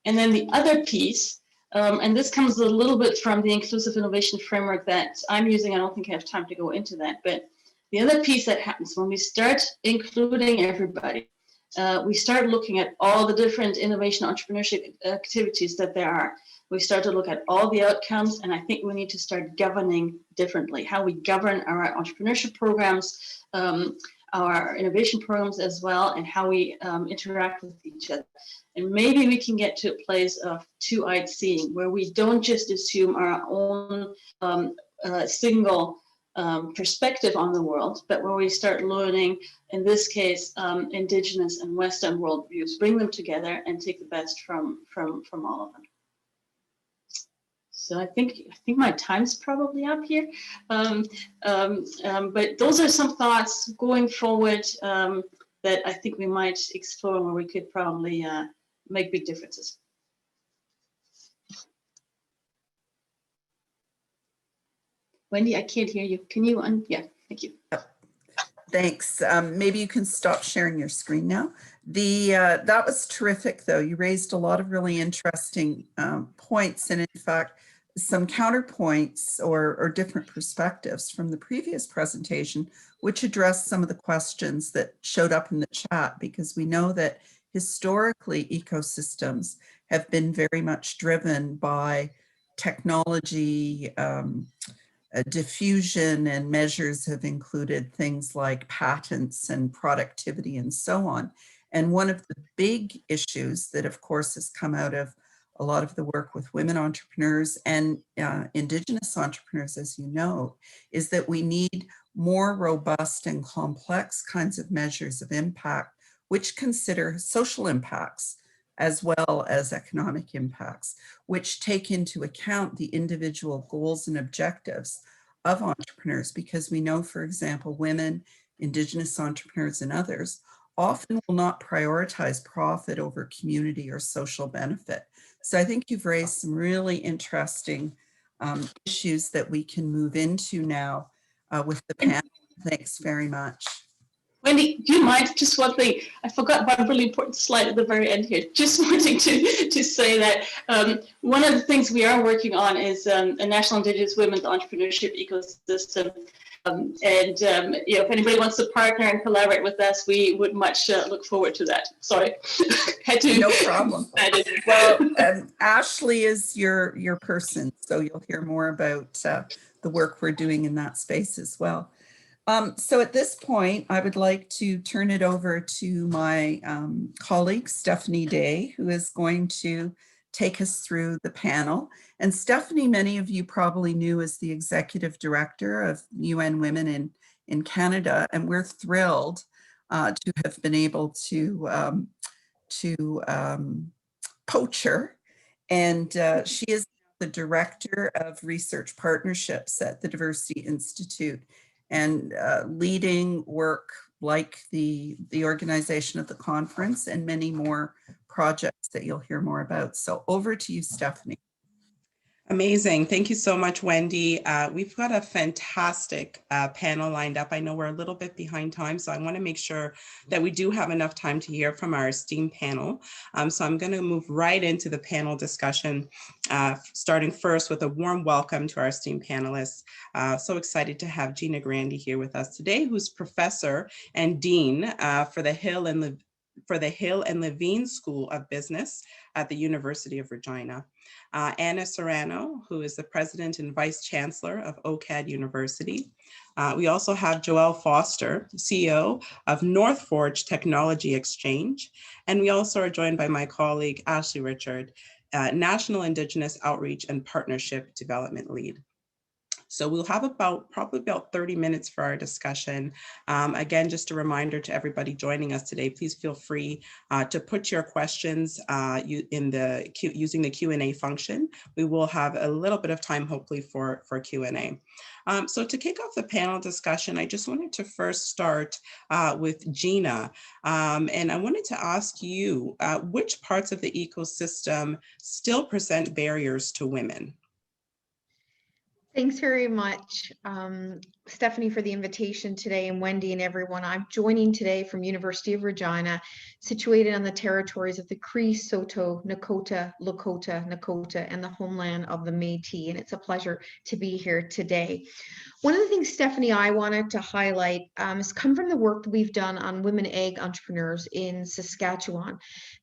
And then the other piece, and this comes a little bit from the inclusive innovation framework that I'm using. I don't think I have time to go into that, but the other piece that happens when we start including everybody, we start looking at all the different innovation entrepreneurship activities that there are. We start to look at all the outcomes, and I think we need to start governing differently, how we govern our entrepreneurship programs, our innovation programs as well, and how we interact with each other. And maybe we can get to a place of two-eyed seeing, where we don't just assume our own single perspective on the world, but where we start learning, in this case, Indigenous and Western worldviews, bring them together and take the best from all of them. So I think my time's probably up here, but those are some thoughts going forward that I think we might explore, where we could probably make big differences. Wendy, I can't hear you. Can you yeah, thank you. Thanks. Maybe you can stop sharing your screen now. That was terrific, though. You raised a lot of really interesting points, and in fact, some counterpoints or different perspectives from the previous presentation, which addressed some of the questions that showed up in the chat, because we know that historically ecosystems have been very much driven by technology, diffusion, and measures have included things like patents and productivity and so on. And one of the big issues that, of course, has come out of a lot of the work with women entrepreneurs and Indigenous entrepreneurs, as you know, is that we need more robust and complex kinds of measures of impact, which consider social impacts as well as economic impacts, which take into account the individual goals and objectives of entrepreneurs, because we know, for example, women, Indigenous entrepreneurs, and others often will not prioritize profit over community or social benefit. So I think you've raised some really interesting issues that we can move into now with the panel. Thanks very much. Wendy, do you mind just one thing? I forgot one really important slide at the very end here. Just wanting to say that one of the things we are working on is a National Indigenous Women's Entrepreneurship Ecosystem. If anybody wants to partner and collaborate with us, we would much look forward to that. Sorry, had to. No problem. Well, Ashley is your person, so you'll hear more about the work we're doing in that space as well. So at this point, I would like to turn it over to my colleague, Stephanie Day, who is going to take us through the panel. And Stephanie, many of you probably knew as the Executive Director of UN Women in Canada, and we're thrilled to have been able to poach her. And she is the Director of Research Partnerships at the Diversity Institute, and leading work like the organization of the conference and many more projects that you'll hear more about. So over to you, Stephanie. Amazing. Thank you so much, Wendy. We've got a fantastic panel lined up. I know we're a little bit behind time, so I want to make sure that we do have enough time to hear from our esteemed panel. So I'm going to move right into the panel discussion, starting first with a warm welcome to our esteemed panelists. So excited to have Gina Grandy here with us today, who's professor and dean for the Hill and Levene School of Business at the University of Regina. Anna Serrano, who is the president and vice chancellor of OCAD University. We also have Joelle Foster, CEO of North Forge Technology Exchange. And we also are joined by my colleague, Ashley Richard, National Indigenous Outreach and Partnership Development Lead. So we'll have probably about 30 minutes for our discussion. Again, just a reminder to everybody joining us today, please feel free to put your questions using the Q&A function. We will have a little bit of time, hopefully, for Q&A. So to kick off the panel discussion, I just wanted to first start with Gina. And I wanted to ask you, which parts of the ecosystem still present barriers to women? Thanks very much, Stephanie, for the invitation today, and Wendy and everyone. I'm joining today from University of Regina, situated on the territories of the Cree, Saulteaux, Nakota, Lakota, Nakota, and the homeland of the Métis, and it's a pleasure to be here today. One of the things, Stephanie, I wanted to highlight has come from the work that we've done on women ag entrepreneurs in Saskatchewan.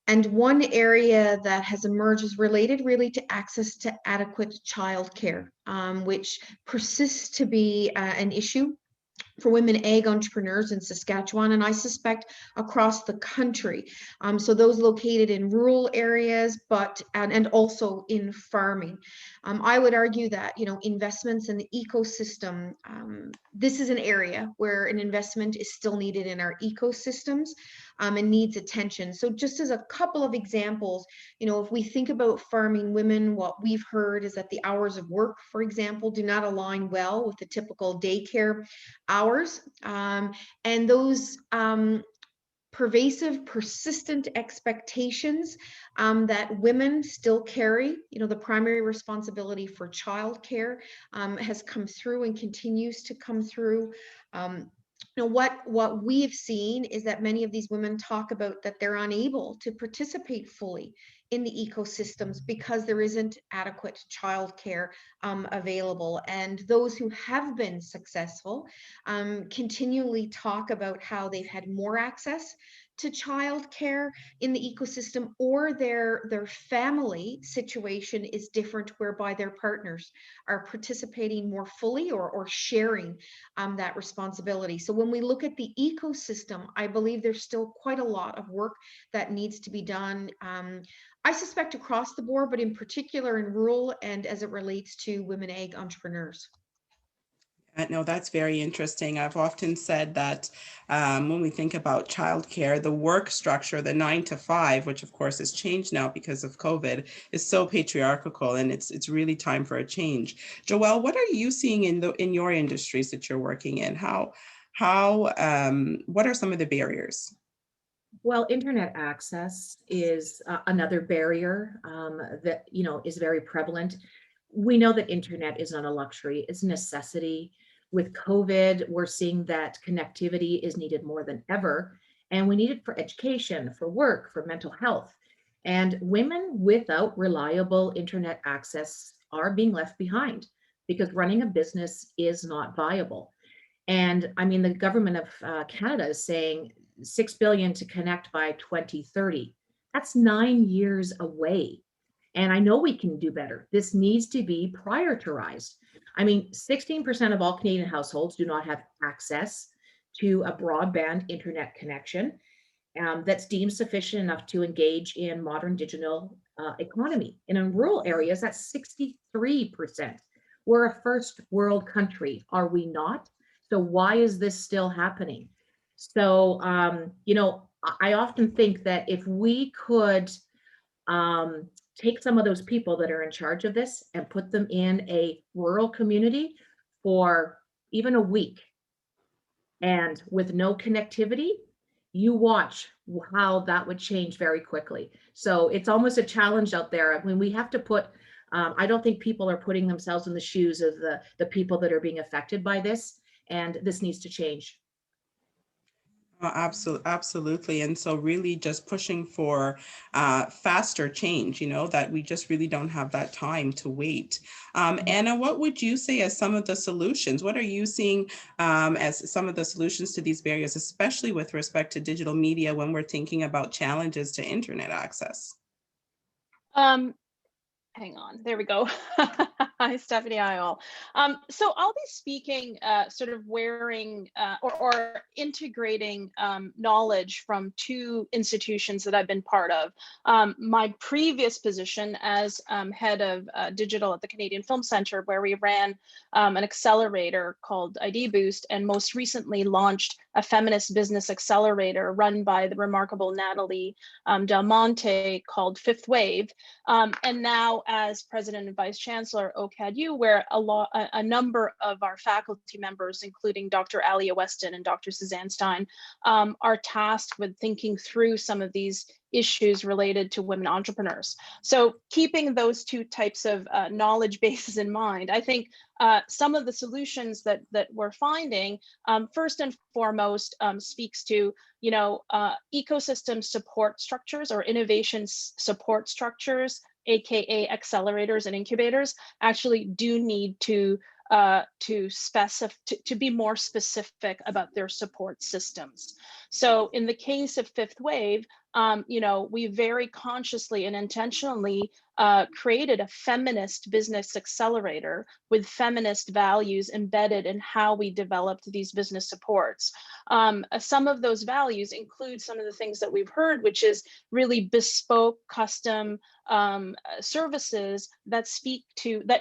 And one area that has emerged is related really to access to adequate childcare, which persists to be an issue for women ag entrepreneurs in Saskatchewan, and I suspect across the country. So those located in rural areas, and also in farming. I would argue that, investments in the ecosystem, this is an area where an investment is still needed in our ecosystems and needs attention. So just as a couple of examples, if we think about farming women, what we've heard is that the hours of work, for example, do not align well with the typical daycare hours. And those pervasive, persistent expectations that women still carry, the primary responsibility for childcare has come through and continues to come through. What we've seen is that many of these women talk about that they're unable to participate fully in the ecosystems because there isn't adequate childcare available. And those who have been successful continually talk about how they've had more access to childcare in the ecosystem, or their family situation is different, whereby their partners are participating more fully or sharing that responsibility. So when we look at the ecosystem, I believe there's still quite a lot of work that needs to be done. I suspect across the board, but in particular in rural and as it relates to women ag entrepreneurs. No, that's very interesting. I've often said that when we think about childcare, the work structure, the 9 to 5, which of course has changed now because of COVID, is so patriarchal, and it's really time for a change. Joelle, what are you seeing in your industries that you're working in? What are some of the barriers? Well, internet access is another barrier that is very prevalent. We know that internet is not a luxury; it's a necessity. With COVID, we're seeing that connectivity is needed more than ever, and we need it for education, for work, for mental health. And women without reliable internet access are being left behind because running a business is not viable. And I mean, the government of Canada is saying 6 billion to connect by 2030. That's 9 years away. And I know we can do better. This needs to be prioritized. I mean, 16% of all Canadian households do not have access to a broadband internet connection that's deemed sufficient enough to engage in modern digital economy. And in rural areas, that's 63%. We're a first world country, are we not? So why is this still happening? So, you know, I often think that if we could take some of those people that are in charge of this and put them in a rural community for even a week and with no connectivity, you watch how that would change very quickly. So it's almost a challenge out there. I mean, we have to put, I don't think people are putting themselves in the shoes of the people that are being affected by this, and this needs to change. Absolutely. And so really just pushing for faster change, you know, that we just really don't have that time to wait. Anna, what would you say as some of the solutions? What are you seeing as some of the solutions to these barriers, especially with respect to digital media when we're thinking about challenges to internet access? Hang on, there we go. Hi, Stephanie, hi all. So I'll be speaking sort of wearing or integrating knowledge from two institutions that I've been part of. My previous position as head of digital at the Canadian Film Centre, where we ran an accelerator called ID Boost, and most recently launched a feminist business accelerator run by the remarkable Natalie Del Monte called Fifth Wave. And now as President and Vice Chancellor OCAD, where a number of our faculty members, including Dr. Alia Weston and Dr. Suzanne Stein, are tasked with thinking through some of these issues related to women entrepreneurs. So keeping those two types of knowledge bases in mind, I think some of the solutions that we're finding, first and foremost, speaks to, you know, ecosystem support structures or innovation support structures, aka accelerators and incubators, actually do need to be more specific about their support systems. So in the case of Fifth Wave, you know, we very consciously and intentionally created a feminist business accelerator with feminist values embedded in how we developed these business supports. Some of those values include some of the things that we've heard, which is really bespoke, custom services that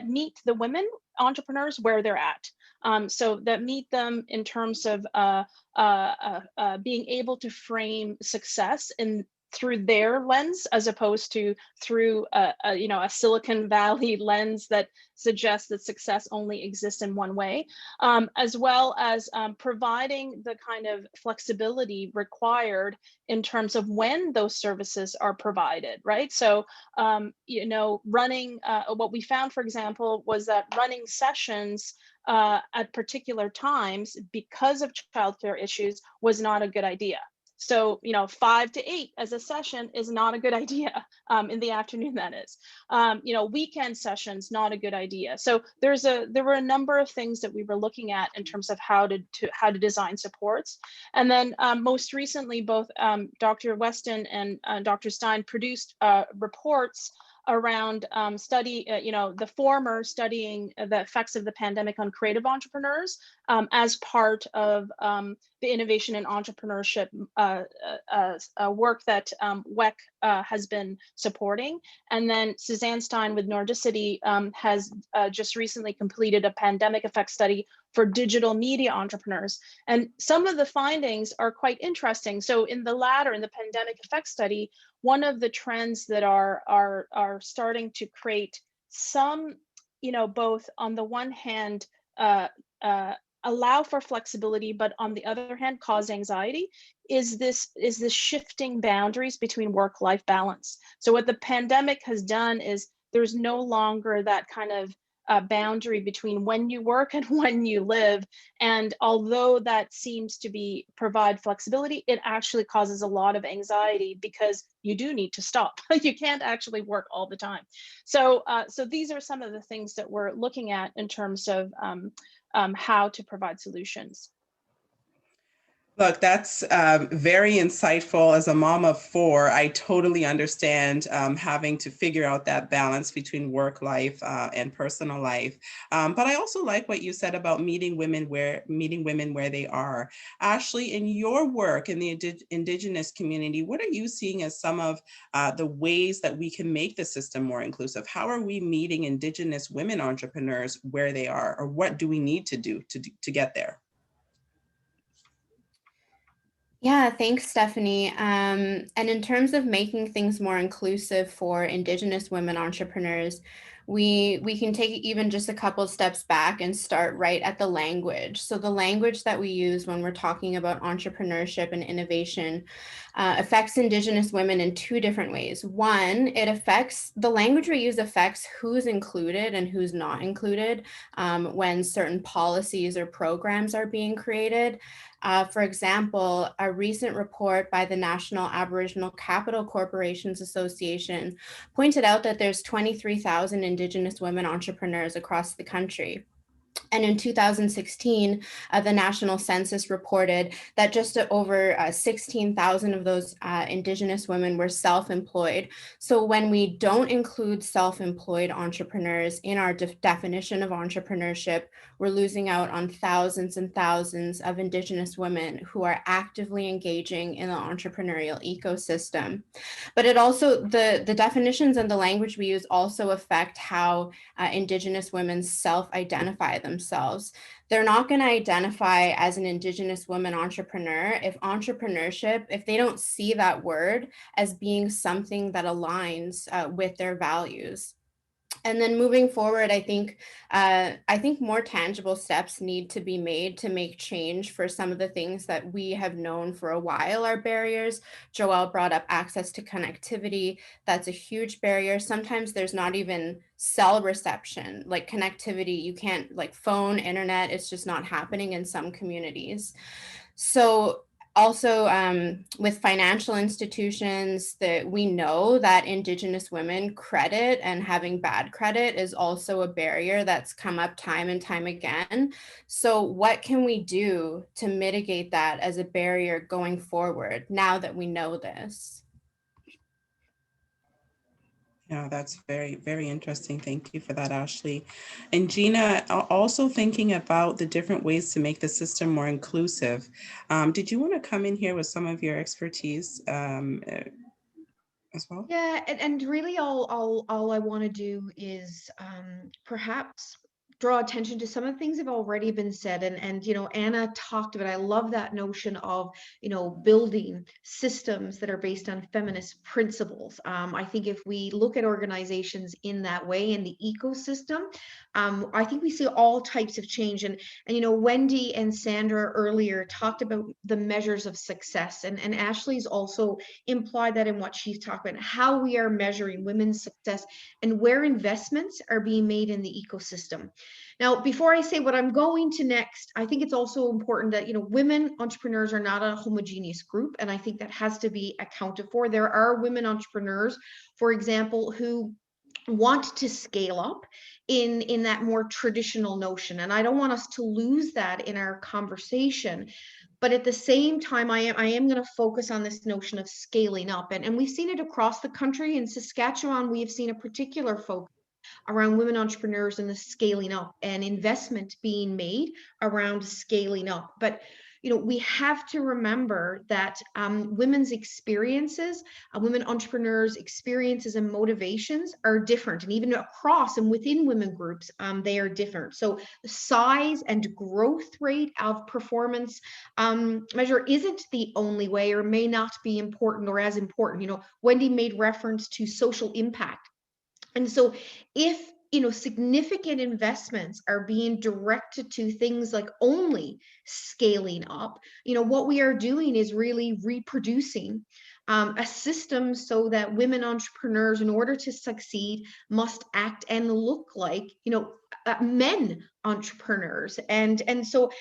meet the women entrepreneurs where they're at. So that meet them in terms of being able to frame success through their lens, as opposed to through you know, a Silicon Valley lens that suggests that success only exists in one way, as well as providing the kind of flexibility required in terms of when those services are provided, right? So, you know, running, what we found, for example, was that running sessions at particular times because of childcare issues was not a good idea. So, you know, 5 to 8 as a session is not a good idea. In the afternoon, that is. You know, weekend sessions, not a good idea. So there were a number of things that we were looking at in terms of how to design supports. And then most recently, both Dr. Weston and Dr. Stein produced reports around you know, the former studying the effects of the pandemic on creative entrepreneurs as part of the innovation and entrepreneurship work that WEOC has been supporting. And then Suzanne Stein with Nordicity has just recently completed a pandemic effect study for digital media entrepreneurs. And some of the findings are quite interesting. So in the pandemic effect study, one of the trends that are starting to create some, you know, both on the one hand, allow for flexibility, but on the other hand, cause anxiety, is this shifting boundaries between work-life balance. So what the pandemic has done is there's no longer that kind of boundary between when you work and when you live. And although that seems to provide flexibility, it actually causes a lot of anxiety because you do need to stop. You can't actually work all the time. So these are some of the things that we're looking at in terms of how to provide solutions. Look, that's very insightful. As a mom of 4, I totally understand having to figure out that balance between work life and personal life. But I also like what you said about meeting women where they are. Ashley, in your work in the Indigenous community, what are you seeing as some of the ways that we can make the system more inclusive? How are we meeting Indigenous women entrepreneurs where they are, or what do we need to do to get there? Yeah, thanks, Stephanie. And in terms of making things more inclusive for Indigenous women entrepreneurs, we can take even just a couple of steps back and start right at the language. So the language that we use when we're talking about entrepreneurship and innovation affects Indigenous women in 2 different ways. One, the language we use affects who's included and who's not included when certain policies or programs are being created. For example, a recent report by the National Aboriginal Capital Corporations Association pointed out that there's 23,000 Indigenous women entrepreneurs across the country. And in 2016, the National Census reported that just over 16,000 of those Indigenous women were self-employed. So when we don't include self-employed entrepreneurs in our definition of entrepreneurship, we're losing out on thousands and thousands of Indigenous women who are actively engaging in the entrepreneurial ecosystem. But it also, the definitions and the language we use also affect how Indigenous women self-identify themselves. They're not going to identify as an Indigenous woman entrepreneur if they don't see that word as being something that aligns with their values. And then moving forward, I think more tangible steps need to be made to make change for some of the things that we have known for a while are barriers. Joelle brought up access to connectivity. That's a huge barrier. Sometimes there's not even cell reception, like connectivity. You can't, like phone, internet, it's just not happening in some communities. So also, with financial institutions, that we know that Indigenous women credit and having bad credit is also a barrier that's come up time and time again. So what can we do to mitigate that as a barrier going forward now that we know this? Yeah, that's very, very interesting. Thank you for that, Ashley. And Gina, also thinking about the different ways to make the system more inclusive. Did you want to come in here with some of your expertise as well? Yeah, and really all I want to do is perhaps draw attention to some of the things that have already been said, and you know, Anna talked about, I love that notion of, you know, building systems that are based on feminist principles. I think if we look at organizations in that way, in the ecosystem, I think we see all types of change. And you know, Wendy and Sandra earlier talked about the measures of success, and Ashley's also implied that in what she's talking about, how we are measuring women's success and where investments are being made in the ecosystem. Now, before I say what I'm going to next, I think it's also important that, you know, women entrepreneurs are not a homogeneous group, and I think that has to be accounted for. There are women entrepreneurs, for example, who want to scale up in that more traditional notion, and I don't want us to lose that in our conversation. But at the same time, I am going to focus on this notion of scaling up, and we've seen it across the country. In Saskatchewan, we have seen a particular focus around women entrepreneurs and the scaling up and investment being made around scaling up. But you know, we have to remember that women's experiences, women entrepreneurs' experiences and motivations are different, and even across and within women groups, they are different. So the size and growth rate of performance measure isn't the only way, or may not be important or as important. You know, Wendy made reference to social impact. And so if, you know, significant investments are being directed to things like only scaling up, you know, what we are doing is really reproducing a system so that women entrepreneurs, in order to succeed, must act and look like, men entrepreneurs. And so,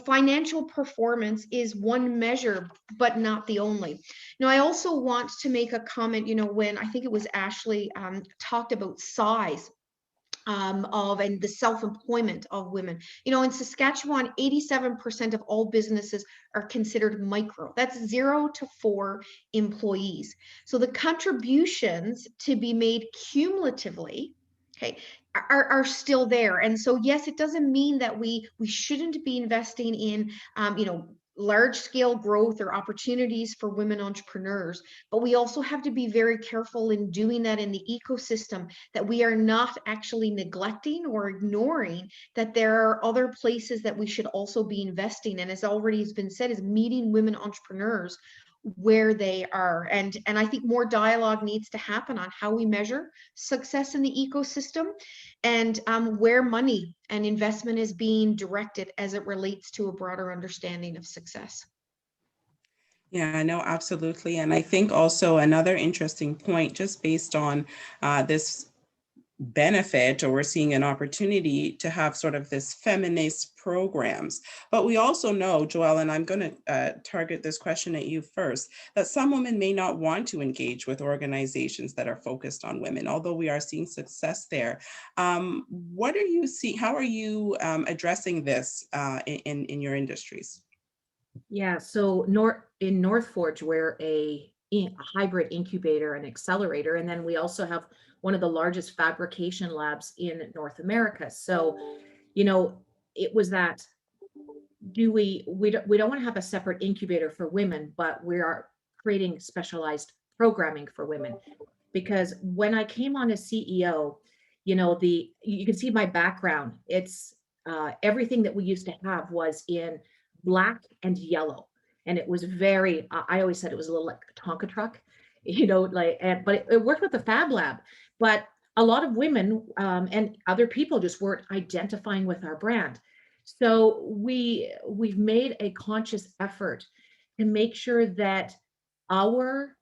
financial performance is one measure, but not the only. Now, I also want to make a comment, when I think it was Ashley talked about size and the self-employment of women. In Saskatchewan, 87% of all businesses are considered micro. That's 0 to 4 employees. So the contributions to be made cumulatively, okay, are still there. And so, yes, it doesn't mean that we shouldn't be investing in, large scale growth or opportunities for women entrepreneurs, but we also have to be very careful in doing that in the ecosystem, that we are not actually neglecting or ignoring that there are other places that we should also be investing. And as already has been said, is meeting women entrepreneurs where they are. And I think more dialogue needs to happen on how we measure success in the ecosystem, and where money and investment is being directed as it relates to a broader understanding of success. Yeah, no, absolutely. And I think also another interesting point, just based on this benefit, or we're seeing an opportunity to have sort of this feminist programs. But we also know, Joelle, and I'm going to target this question at you first, that some women may not want to engage with organizations that are focused on women, although we are seeing success there. What are you seeing? How are you addressing this in your industries? Yeah, so in North Forge, we're a hybrid incubator and accelerator, and then we also have one of the largest fabrication labs in North America. So, it was that, we don't want to have a separate incubator for women, but we are creating specialized programming for women. Because when I came on as CEO, you can see my background. It's everything that we used to have was in black and yellow, and it was very, I always said it was a little like a Tonka truck, but it worked with the Fab Lab. But a lot of women and other people just weren't identifying with our brand. So we've made a conscious effort to make sure that our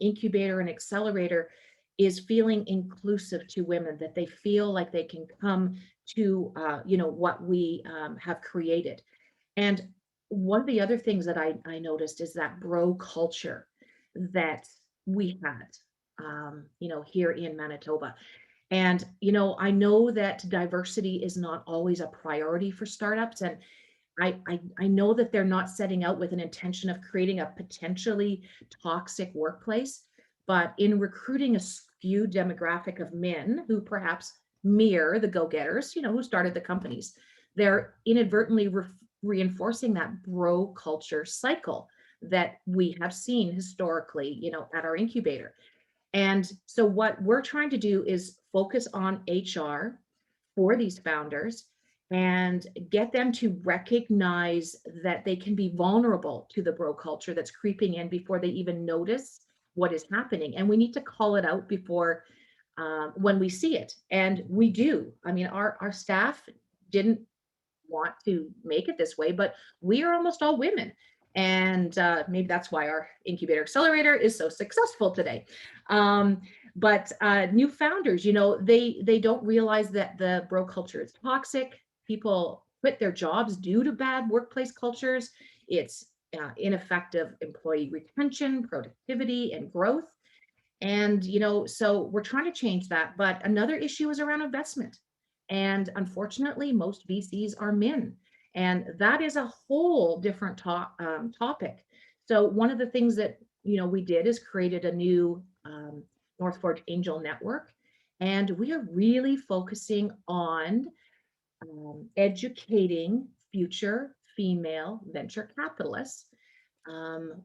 incubator and accelerator is feeling inclusive to women, that they feel like they can come to what we have created. And one of the other things that I noticed is that bro culture that we had, here in Manitoba. And, I know that diversity is not always a priority for startups. And I know that they're not setting out with an intention of creating a potentially toxic workplace, but in recruiting a skewed demographic of men who perhaps mirror the go-getters, who started the companies, they're inadvertently reinforcing that bro culture cycle that we have seen historically, at our incubator. And so what we're trying to do is focus on HR for these founders and get them to recognize that they can be vulnerable to the bro culture that's creeping in before they even notice what is happening. And we need to call it out before when we see it. And we do. I mean, our staff didn't want to make it this way, but we are almost all women. And maybe that's why our incubator accelerator is so successful today. But new founders, they don't realize that the bro culture is toxic. People quit their jobs due to bad workplace cultures. It's ineffective employee retention, productivity, and growth. And, so we're trying to change that. But another issue is around investment. And unfortunately, most VCs are men. And that is a whole different topic. So one of the things that, we did is created a new North Forge Angel Network. And we are really focusing on educating future female venture capitalists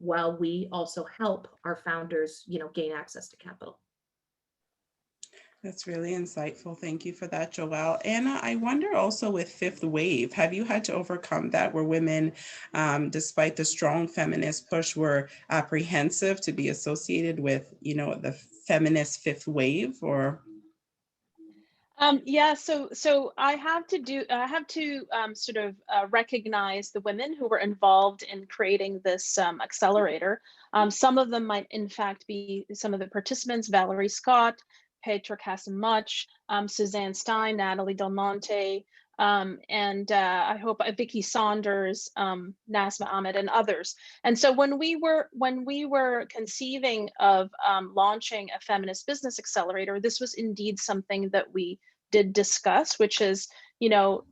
while we also help our founders, gain access to capital. That's really insightful. Thank you for that, Joelle. Anna, I wonder also with Fifth Wave, have you had to overcome that where women, despite the strong feminist push, were apprehensive to be associated with, the feminist Fifth Wave, or? Yeah, so I have to sort of recognize the women who were involved in creating this accelerator. Some of them might in fact be some of the participants: Valerie Scott, Petra Casamuch, Suzanne Stein, Natalie Del Monte, and I hope Vicky Saunders, Nasma Ahmed, and others. And so when we were conceiving of launching a feminist business accelerator, this was indeed something that we did discuss, which is, you know,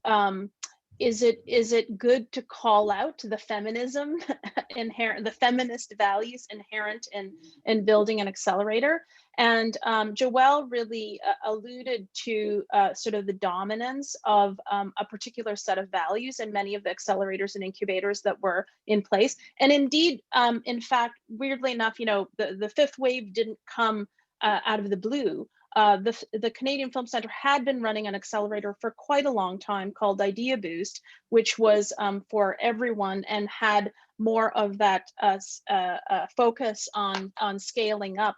is it good to call out the feminism inherent, the feminist values inherent in building an accelerator? And Joelle really alluded to sort of the dominance of a particular set of values in many of the accelerators and incubators that were in place. And indeed, in fact, weirdly enough, you know, the fifth wave didn't come out of the blue. The Canadian Film Centre had been running an accelerator for quite a long time called Idea Boost, which was for everyone and had more of that focus on scaling up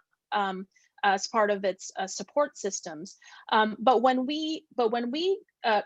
as part of its support systems. But when we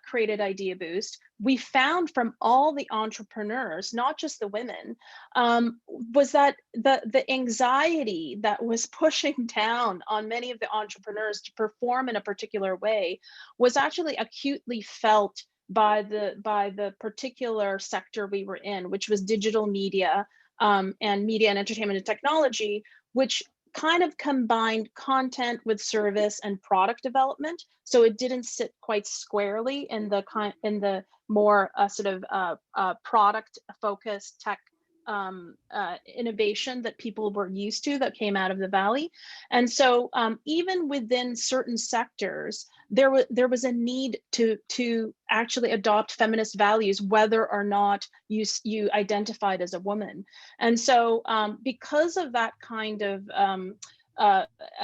created Idea Boost, we found from all the entrepreneurs, not just the women, was that the anxiety that was pushing down on many of the entrepreneurs to perform in a particular way was actually acutely felt by the particular sector we were in, which was digital media and media and entertainment and technology, which kind of combined content with service and product development. So it didn't sit quite squarely in the more sort of product focused tech innovation that people were used to that came out of the Valley. And so even within certain sectors, there was a need to actually adopt feminist values, whether or not you identified as a woman. And so because of that kind of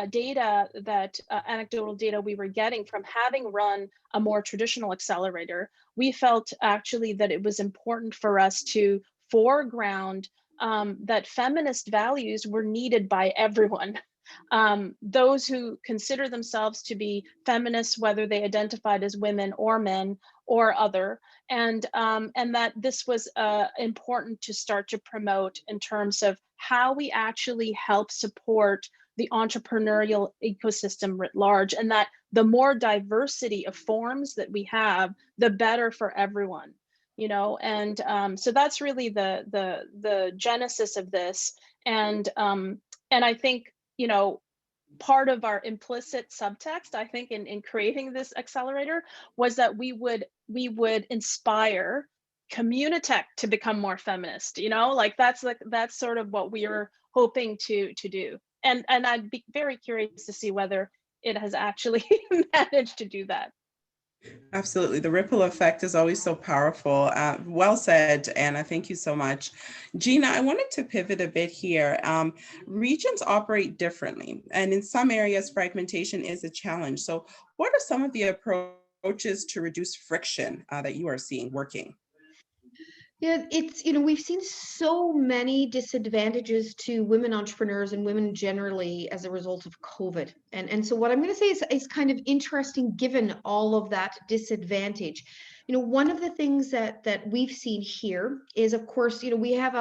data, that anecdotal data we were getting from having run a more traditional accelerator, we felt actually that it was important for us to foreground that feminist values were needed by everyone. Those who consider themselves to be feminists, whether they identified as women or men or other, and that this was important to start to promote in terms of how we actually help support the entrepreneurial ecosystem writ large, and that the more diversity of forms that we have, the better for everyone. You know, and so that's really the genesis of this, and I think, you know, part of our implicit subtext, I think, in creating this accelerator was that we would inspire Communitech to become more feminist. You know, like that's sort of what we are hoping to do, and I'd be very curious to see whether it has actually managed to do that. Absolutely. The ripple effect is always so powerful. Well said, Anna. Thank you so much. Gina, I wanted to pivot a bit here. Regions operate differently, and in some areas, fragmentation is a challenge. So what are some of the approaches to reduce friction that you are seeing working? Yeah, it's, you know, we've seen so many disadvantages to women entrepreneurs and women generally as a result of COVID. And so what I'm going to say is kind of interesting given all of that disadvantage. You know, one of the things that we've seen here is, of course, you know, we have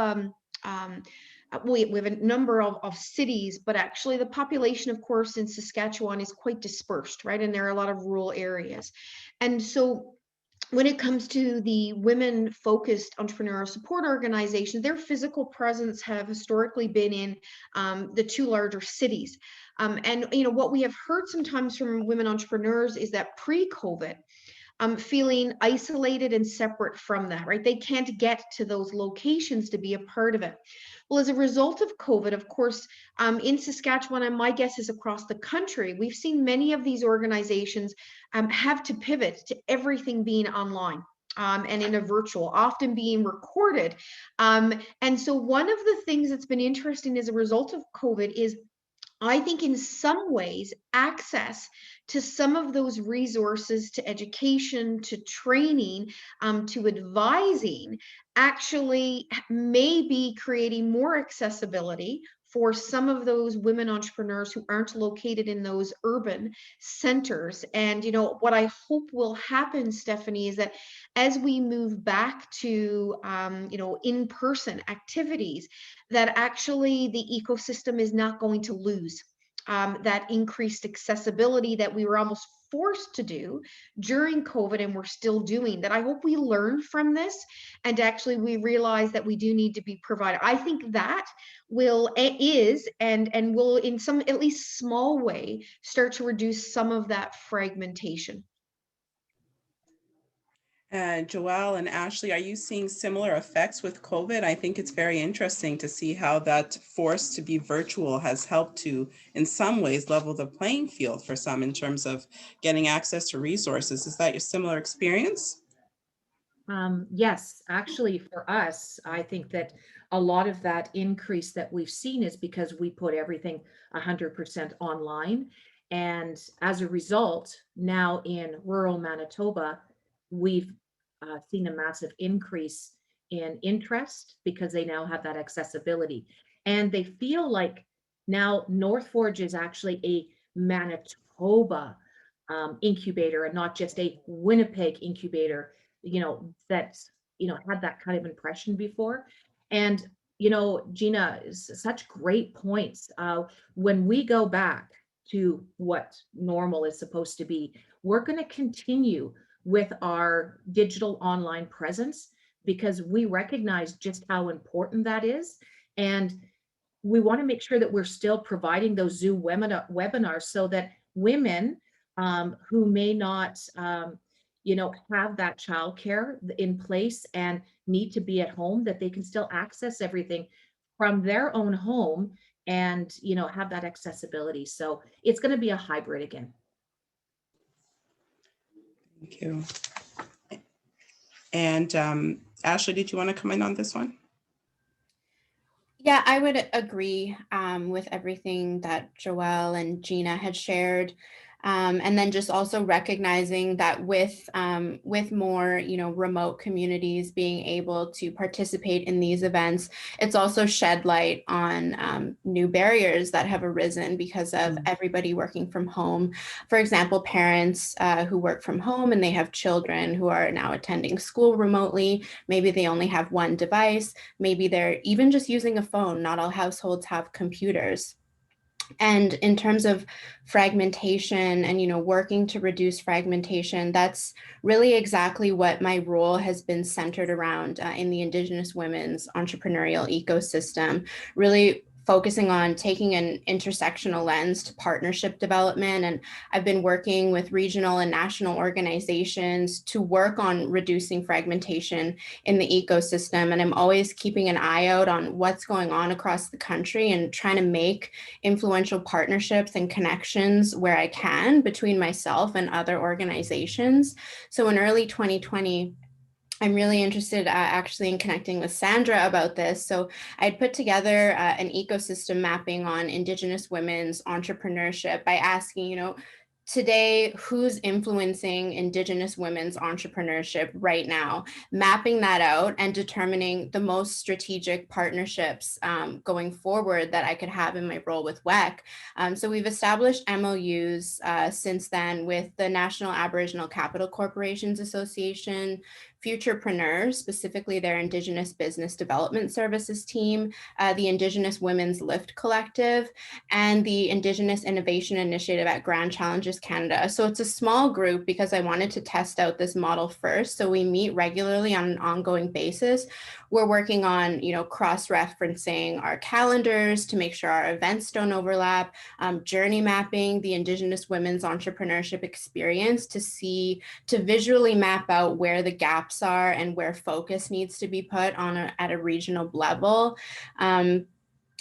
we have a number of cities, but actually the population, of course, in Saskatchewan is quite dispersed, right? And there are a lot of rural areas. And so when it comes to the women-focused entrepreneurial support organizations, their physical presence have historically been in the two larger cities. And you know, what we have heard sometimes from women entrepreneurs is that pre-COVID, feeling isolated and separate from that, right? They can't get to those locations to be a part of it. Well, as a result of COVID, of course, in Saskatchewan, and my guess is across the country, we've seen many of these organizations have to pivot to everything being online. And in a virtual, often being recorded. And so one of the things that's been interesting as a result of COVID is, I think in some ways, access to some of those resources, to education, to training, to advising, actually may be creating more accessibility for some of those women entrepreneurs who aren't located in those urban centers. And, you know, what I hope will happen, Stephanie, is that as we move back to, you know, in-person activities, that actually the ecosystem is not going to lose that increased accessibility that we were almost forced to do during COVID and we're still doing. That I hope we learn from this and actually we realize that we do need to be provided. I think that will and will in some at least small way start to reduce some of that fragmentation. Joelle and Ashley, are you seeing similar effects with COVID? I think it's very interesting to see how that force to be virtual has helped to, in some ways, level the playing field for some in terms of getting access to resources. Is that your similar experience? Yes, actually for us, I think that a lot of that increase that we've seen is because we put everything 100% online. And as a result, now in rural Manitoba, we've seen a massive increase in interest because they now have that accessibility. And they feel like now North Forge is actually a Manitoba incubator and not just a Winnipeg incubator, you know, that's, you know, had that kind of impression before. And, you know, Gina, such great points. When we go back to what normal is supposed to be, we're going to continue with our digital online presence because we recognize just how important that is. And we want to make sure that we're still providing those Zoom webinars so that women who may not, you know, have that childcare in place and need to be at home, that they can still access everything from their own home and, you know, have that accessibility. So it's going to be a hybrid again. Thank you. And Ashley, did you want to comment on this one? Yeah, I would agree with everything that Joelle and Gina had shared. And then just also recognizing that with more, you know, remote communities being able to participate in these events, it's also shed light on new barriers that have arisen because of everybody working from home. For example, parents who work from home and they have children who are now attending school remotely. Maybe they only have one device. Maybe they're even just using a phone. Not all households have computers. And in terms of fragmentation and, you know, working to reduce fragmentation, that's really exactly what my role has been centered around in the Indigenous women's entrepreneurial ecosystem, really focusing on taking an intersectional lens to partnership development. And I've been working with regional and national organizations to work on reducing fragmentation in the ecosystem. And I'm always keeping an eye out on what's going on across the country and trying to make influential partnerships and connections where I can between myself and other organizations. So in early 2020, I'm really interested actually in connecting with Sandra about this. So I'd put together an ecosystem mapping on Indigenous women's entrepreneurship by asking, you know, today, who's influencing Indigenous women's entrepreneurship right now, mapping that out and determining the most strategic partnerships going forward that I could have in my role with WEC. So we've established MOUs since then with the National Aboriginal Capital Corporations Association, Futurepreneurs, specifically their Indigenous Business Development Services team, the Indigenous Women's Lift Collective, and the Indigenous Innovation Initiative at Grand Challenges Canada. So it's a small group because I wanted to test out this model first. So we meet regularly on an ongoing basis. We're working on, you know, cross-referencing our calendars to make sure our events don't overlap, journey mapping the Indigenous women's entrepreneurship experience to visually map out where the gaps are and where focus needs to be put on at a regional level.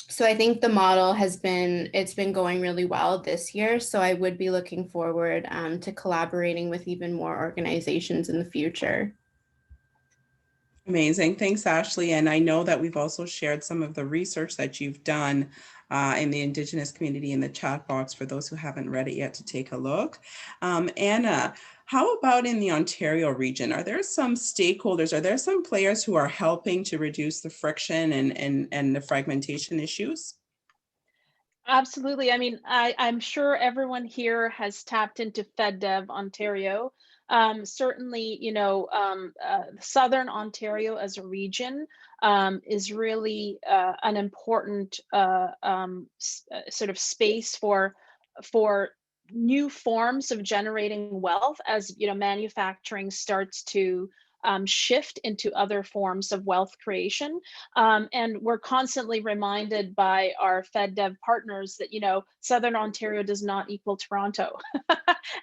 So I think the model it's been going really well this year. So I would be looking forward to collaborating with even more organizations in the future. Amazing. Thanks, Ashley. And I know that we've also shared some of the research that you've done in the Indigenous community in the chat box for those who haven't read it yet to take a look. Anna, how about in the Ontario region? Are there some stakeholders, are there some players who are helping to reduce the friction and the fragmentation issues? Absolutely. I mean, I'm sure everyone here has tapped into FedDev Ontario. Certainly, Southern Ontario as a region is really an important sort of space for new forms of generating wealth as manufacturing starts to shift into other forms of wealth creation. And we're constantly reminded by our FedDev partners that, Southern Ontario does not equal Toronto.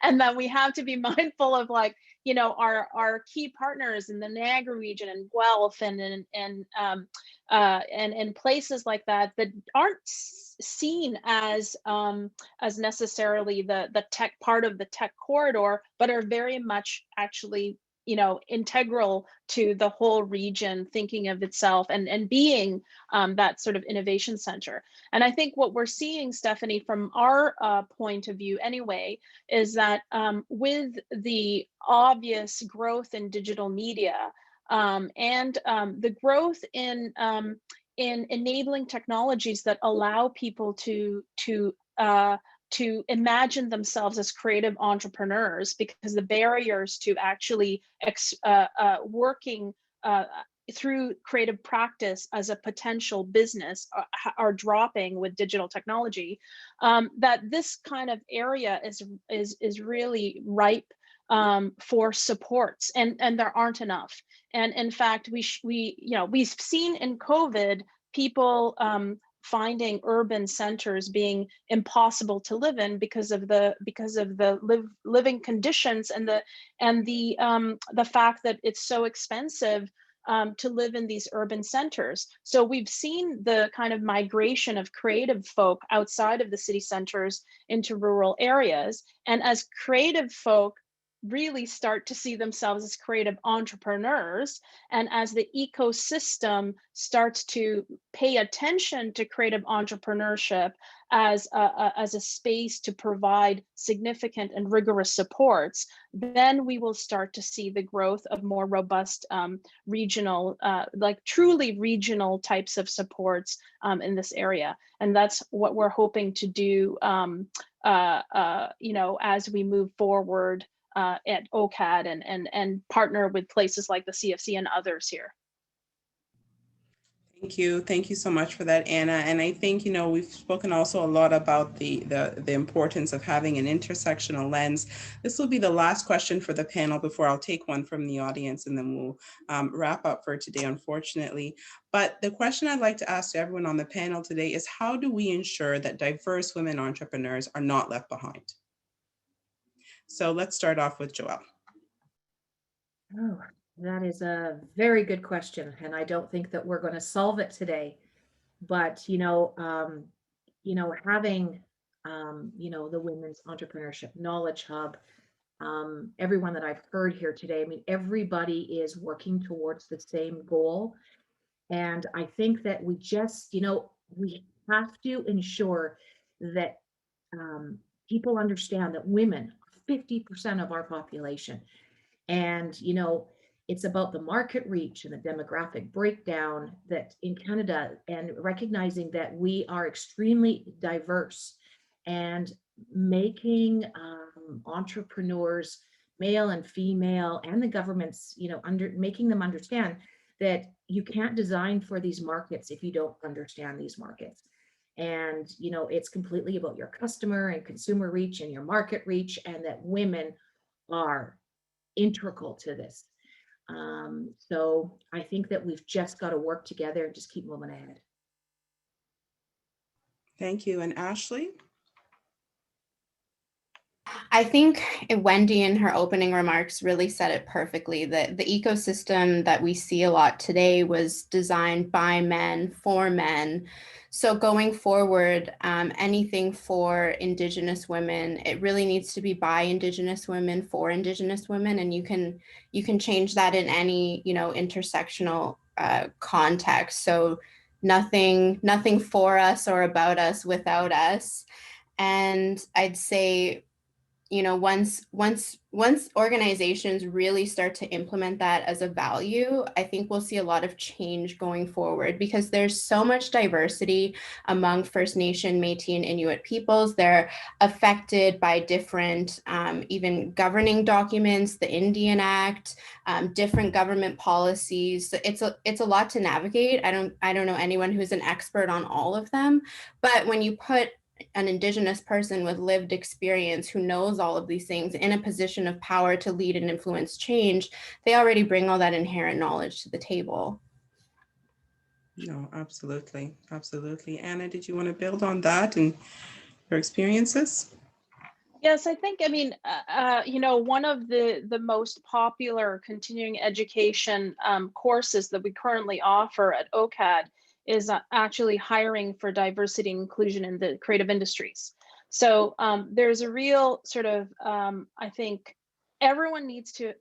And that we have to be mindful of our key partners in the Niagara region and Guelph and places like that aren't seen as necessarily the tech part of the tech corridor, but are very much actually integral to the whole region thinking of itself and being that sort of innovation center. And I think what we're seeing, Stephanie, from our point of view anyway, is that with the obvious growth in digital media and the growth in enabling technologies that allow people to imagine themselves as creative entrepreneurs, because the barriers to actually working through creative practice as a potential business are dropping with digital technology, that this kind of area is really ripe for supports, and there aren't enough. And in fact, we've seen in COVID people finding urban centers being impossible to live in because of the living conditions and the fact that it's so expensive to live in these urban centers. So we've seen the kind of migration of creative folk outside of the city centers into rural areas. And as creative folk really start to see themselves as creative entrepreneurs, and as the ecosystem starts to pay attention to creative entrepreneurship as a space to provide significant and rigorous supports, then we will start to see the growth of more robust regional, truly regional types of supports in this area. And that's what we're hoping to do as we move forward at OCAD and partner with places like the CFC and others here. Thank you. Thank you so much for that, Anna. And I think, we've spoken also a lot about the importance of having an intersectional lens. This will be the last question for the panel before I'll take one from the audience, and then we'll wrap up for today, unfortunately. But the question I'd like to ask to everyone on the panel today is, how do we ensure that diverse women entrepreneurs are not left behind? So let's start off with Joelle. Oh, that is a very good question, and I don't think that we're going to solve it today. But having the Women's Entrepreneurship Knowledge Hub, everyone that I've heard here today, I mean, everybody is working towards the same goal, and I think that we just, we have to ensure that people understand that women are 50% of our population. And, it's about the market reach and the demographic breakdown that in Canada, and recognizing that we are extremely diverse, and making entrepreneurs, male and female, and the governments, making them understand that you can't design for these markets if you don't understand these markets. And, it's completely about your customer and consumer reach and your market reach, and that women are integral to this. So I think that we've just got to work together and just keep moving ahead. Thank you. And Ashley? I think Wendy in her opening remarks really said it perfectly, that the ecosystem that we see a lot today was designed by men for men. So going forward, anything for Indigenous women, it really needs to be by Indigenous women for Indigenous women, and you can change that in any intersectional context. So nothing for us or about us without us. And I'd say, you know, once organizations really start to implement that as a value, I think we'll see a lot of change going forward, because there's so much diversity among First Nation, Métis, and Inuit peoples. They're affected by different even governing documents, the Indian Act, different government policies. So it's a lot to navigate. I don't know anyone who's an expert on all of them, but when you put an Indigenous person with lived experience who knows all of these things in a position of power to lead and influence change, they already bring all that inherent knowledge to the table. No, absolutely. Absolutely. Anna, did you want to build on that and your experiences? Yes, I think, I mean, you know, one of the most popular continuing education courses that we currently offer at OCAD is actually hiring for diversity and inclusion in the creative industries. So there's a real sort of, I think everyone needs to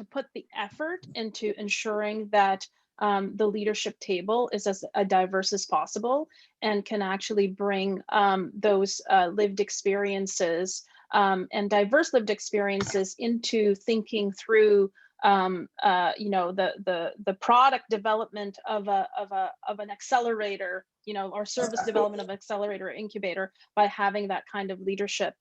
put the effort into ensuring that the leadership table is as diverse as possible and can actually bring those lived experiences and diverse lived experiences into thinking through you know, the product development of an accelerator, you know, or service development of accelerator or incubator by having that kind of leadership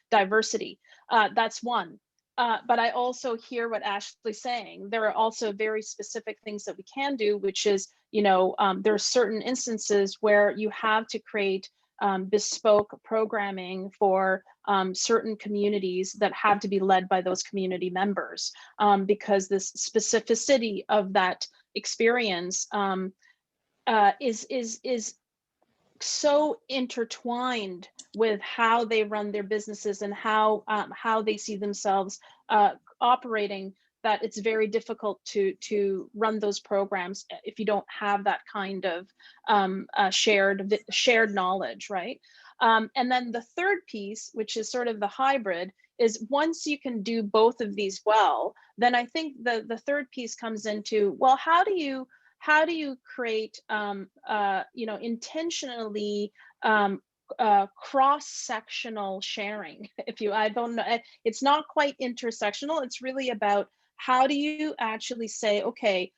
diversity. That's one. But I also hear what Ashley's saying. There are also very specific things that we can do, which is, you know, there are certain instances where you have to create bespoke programming for certain communities that have to be led by those community members, because this specificity of that experience is so intertwined with how they run their businesses and how they see themselves operating, that it's very difficult to run those programs if you don't have that kind of shared knowledge, right? And then the third piece, which is sort of the hybrid, is once you can do both of these well, then I think the third piece comes into, well, how do you create you know, intentionally cross-sectional sharing? I don't know, it's not quite intersectional. It's really about how do you actually say, okay,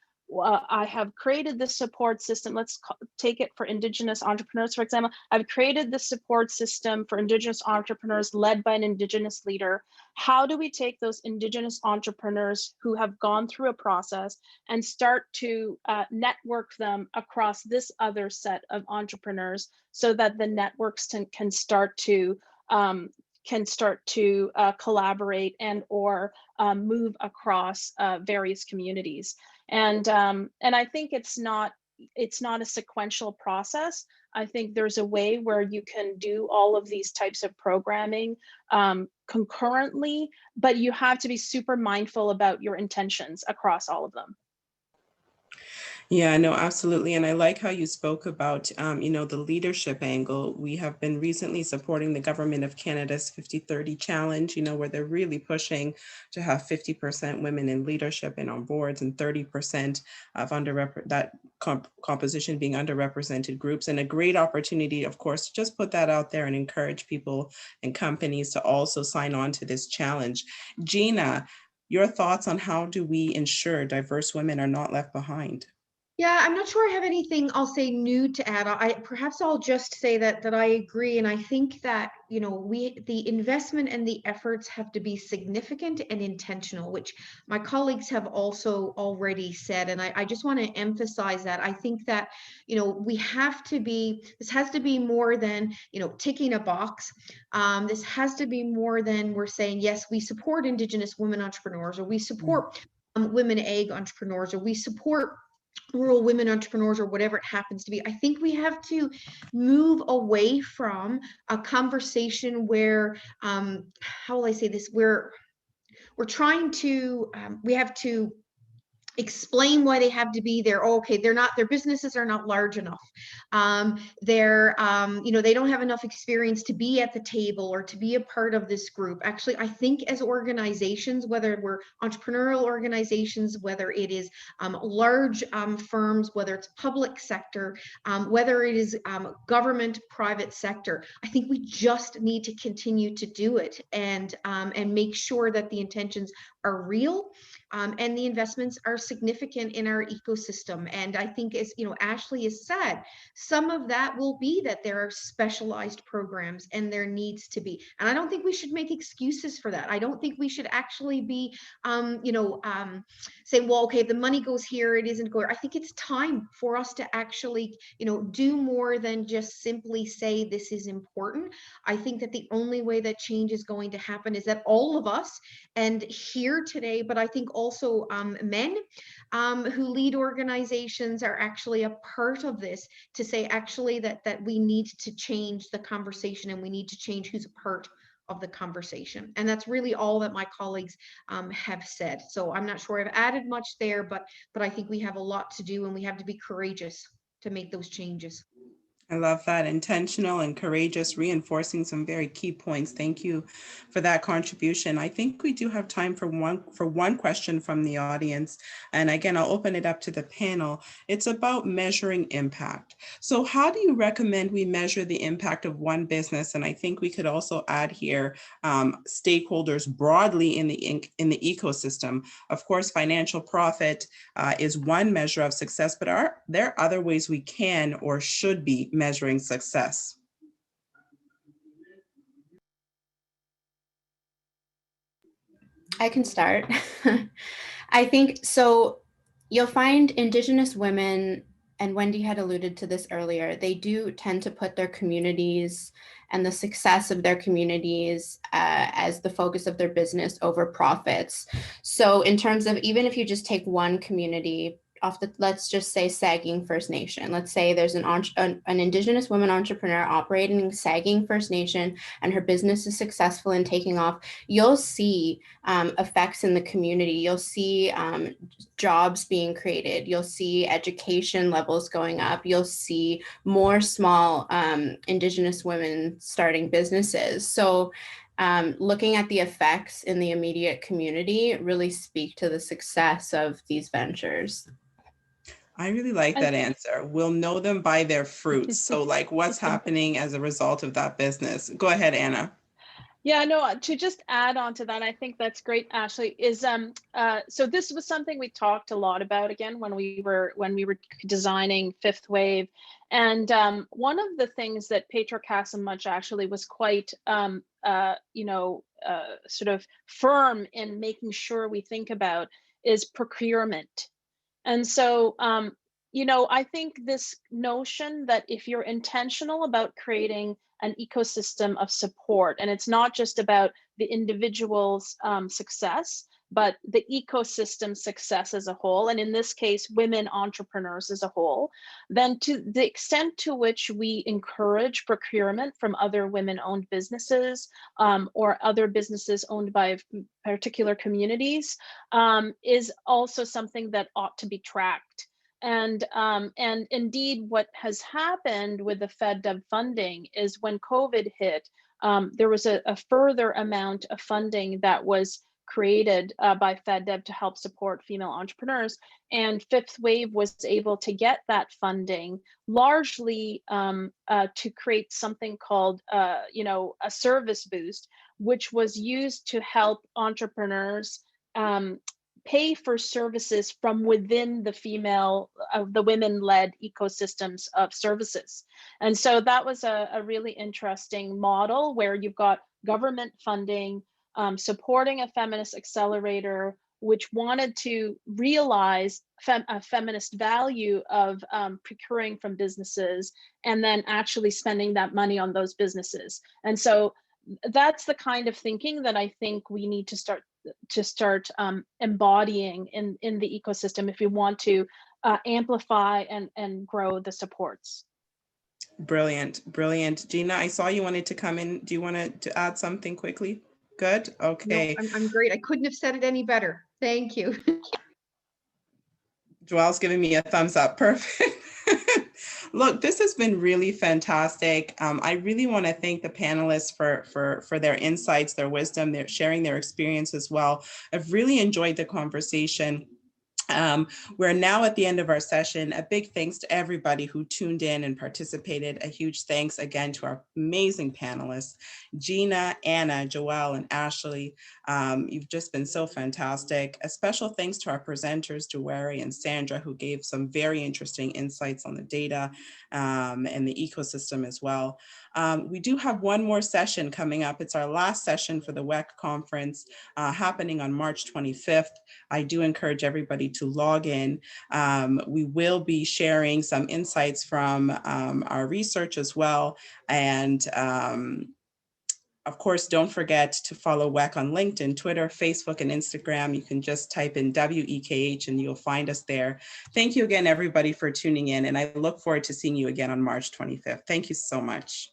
I have created this support system. Let's take it for Indigenous entrepreneurs, for example. I've created this support system for Indigenous entrepreneurs led by an Indigenous leader. How do we take those Indigenous entrepreneurs who have gone through a process and start to network them across this other set of entrepreneurs so that the networks can start to collaborate and or move across various communities. And I think it's not a sequential process. I think there's a way where you can do all of these types of programming concurrently, but you have to be super mindful about your intentions across all of them. Yeah, no, absolutely. And I like how you spoke about, you know, the leadership angle. We have been recently supporting the Government of Canada's 50-30 challenge, you know, where they're really pushing to have 50% women in leadership and on boards and 30% of composition being underrepresented groups. And a great opportunity, of course, to just put that out there and encourage people and companies to also sign on to this challenge. Gina, your thoughts on how do we ensure diverse women are not left behind? Yeah, I'm not sure I have anything I'll say new to add. Perhaps I'll just say that I agree, and I think that, you know, the investment and the efforts have to be significant and intentional, which my colleagues have also already said, and I just want to emphasize that. I think that, you know, this has to be more than, you know, ticking a box. This has to be more than we're saying, yes, we support Indigenous women entrepreneurs, or we support women ag entrepreneurs, or we support rural women entrepreneurs, or whatever it happens to be. I think we have to move away from a conversation where, how will I say this, we're trying to, we have to explain why they have to be there. Oh, okay, their businesses are not large enough. They don't have enough experience to be at the table or to be a part of this group. Actually, I think as organizations, whether we're entrepreneurial organizations, whether it is large firms, whether it's public sector, whether it is government, private sector, I think we just need to continue to do it and make sure that the intentions are real. And the investments are significant in our ecosystem. And I think, as Ashley has said, some of that will be that there are specialized programs and there needs to be. And I don't think we should make excuses for that. I don't think we should actually be, saying, well, okay, the money goes here, it isn't going. I think it's time for us to actually, do more than just simply say this is important. I think that the only way that change is going to happen is that all of us, and here today, but I think also men who lead organizations are actually a part of this, to say actually that we need to change the conversation and we need to change who's a part of the conversation. And that's really all that my colleagues have said. So I'm not sure I've added much there, but I think we have a lot to do and we have to be courageous to make those changes. I love that. Intentional and courageous, reinforcing some very key points. Thank you for that contribution. I think we do have time for one question from the audience. And again, I'll open it up to the panel. It's about measuring impact. So how do you recommend we measure the impact of one business? And I think we could also add here stakeholders broadly in the ecosystem. Of course, financial profit is one measure of success, but are there other ways we can or should be measuring success? I can start. I think so. You'll find Indigenous women, and Wendy had alluded to this earlier, they do tend to put their communities and the success of their communities as the focus of their business over profits. So in terms of, even if you just take one community, let's just say Saugeen First Nation. Let's say there's an Indigenous woman entrepreneur operating in Saugeen First Nation and her business is successful and taking off. You'll see effects in the community. You'll see jobs being created. You'll see education levels going up. You'll see more small Indigenous women starting businesses. So looking at the effects in the immediate community really speak to the success of these ventures. I really like that answer. We'll know them by their fruits. So like what's happening as a result of that business. Go ahead, Anna. Yeah, no, to just add on to that, I think that's great, Ashley, is so this was something we talked a lot about again when we were designing Fifth Wave. And one of the things that Pedro Casamudge actually was quite sort of firm in making sure we think about is procurement. And so, I think this notion that if you're intentional about creating an ecosystem of support, and it's not just about the individual's success, but the ecosystem success as a whole, and in this case, women entrepreneurs as a whole, then to the extent to which we encourage procurement from other women-owned businesses or other businesses owned by particular communities is also something that ought to be tracked. And indeed, what has happened with the FedDev funding is when COVID hit, there was a further amount of funding that was created by FedDev to help support female entrepreneurs. And Fifth Wave was able to get that funding largely to create something called, a service boost, which was used to help entrepreneurs pay for services from within the women-led ecosystems of services. And so that was a really interesting model where you've got government funding supporting a feminist accelerator, which wanted to realize a feminist value of procuring from businesses and then actually spending that money on those businesses. And so that's the kind of thinking that I think we need to start embodying in the ecosystem if we want to amplify and grow the supports. Brilliant. Gina, I saw you wanted to come in. Do you want to add something quickly? Good. Okay. No, I'm great. I couldn't have said it any better. Thank you. Joelle's giving me a thumbs up. Perfect. Look, this has been really fantastic. I really want to thank the panelists for their insights, their wisdom, their sharing their experience as well. I've really enjoyed the conversation. We're now at the end of our session. A big thanks to everybody who tuned in and participated. A huge thanks again to our amazing panelists, Gina, Anna, Joelle, and Ashley. You've just been so fantastic. A special thanks to our presenters, Douwere and Sandra, who gave some very interesting insights on the data and the ecosystem as well. We do have one more session coming up. It's our last session for the WEOC conference happening on March 25th. I do encourage everybody to log in. We will be sharing some insights from our research as well. And of course, don't forget to follow WEOC on LinkedIn, Twitter, Facebook, and Instagram. You can just type in WEKH and you'll find us there. Thank you again, everybody, for tuning in. And I look forward to seeing you again on March 25th. Thank you so much.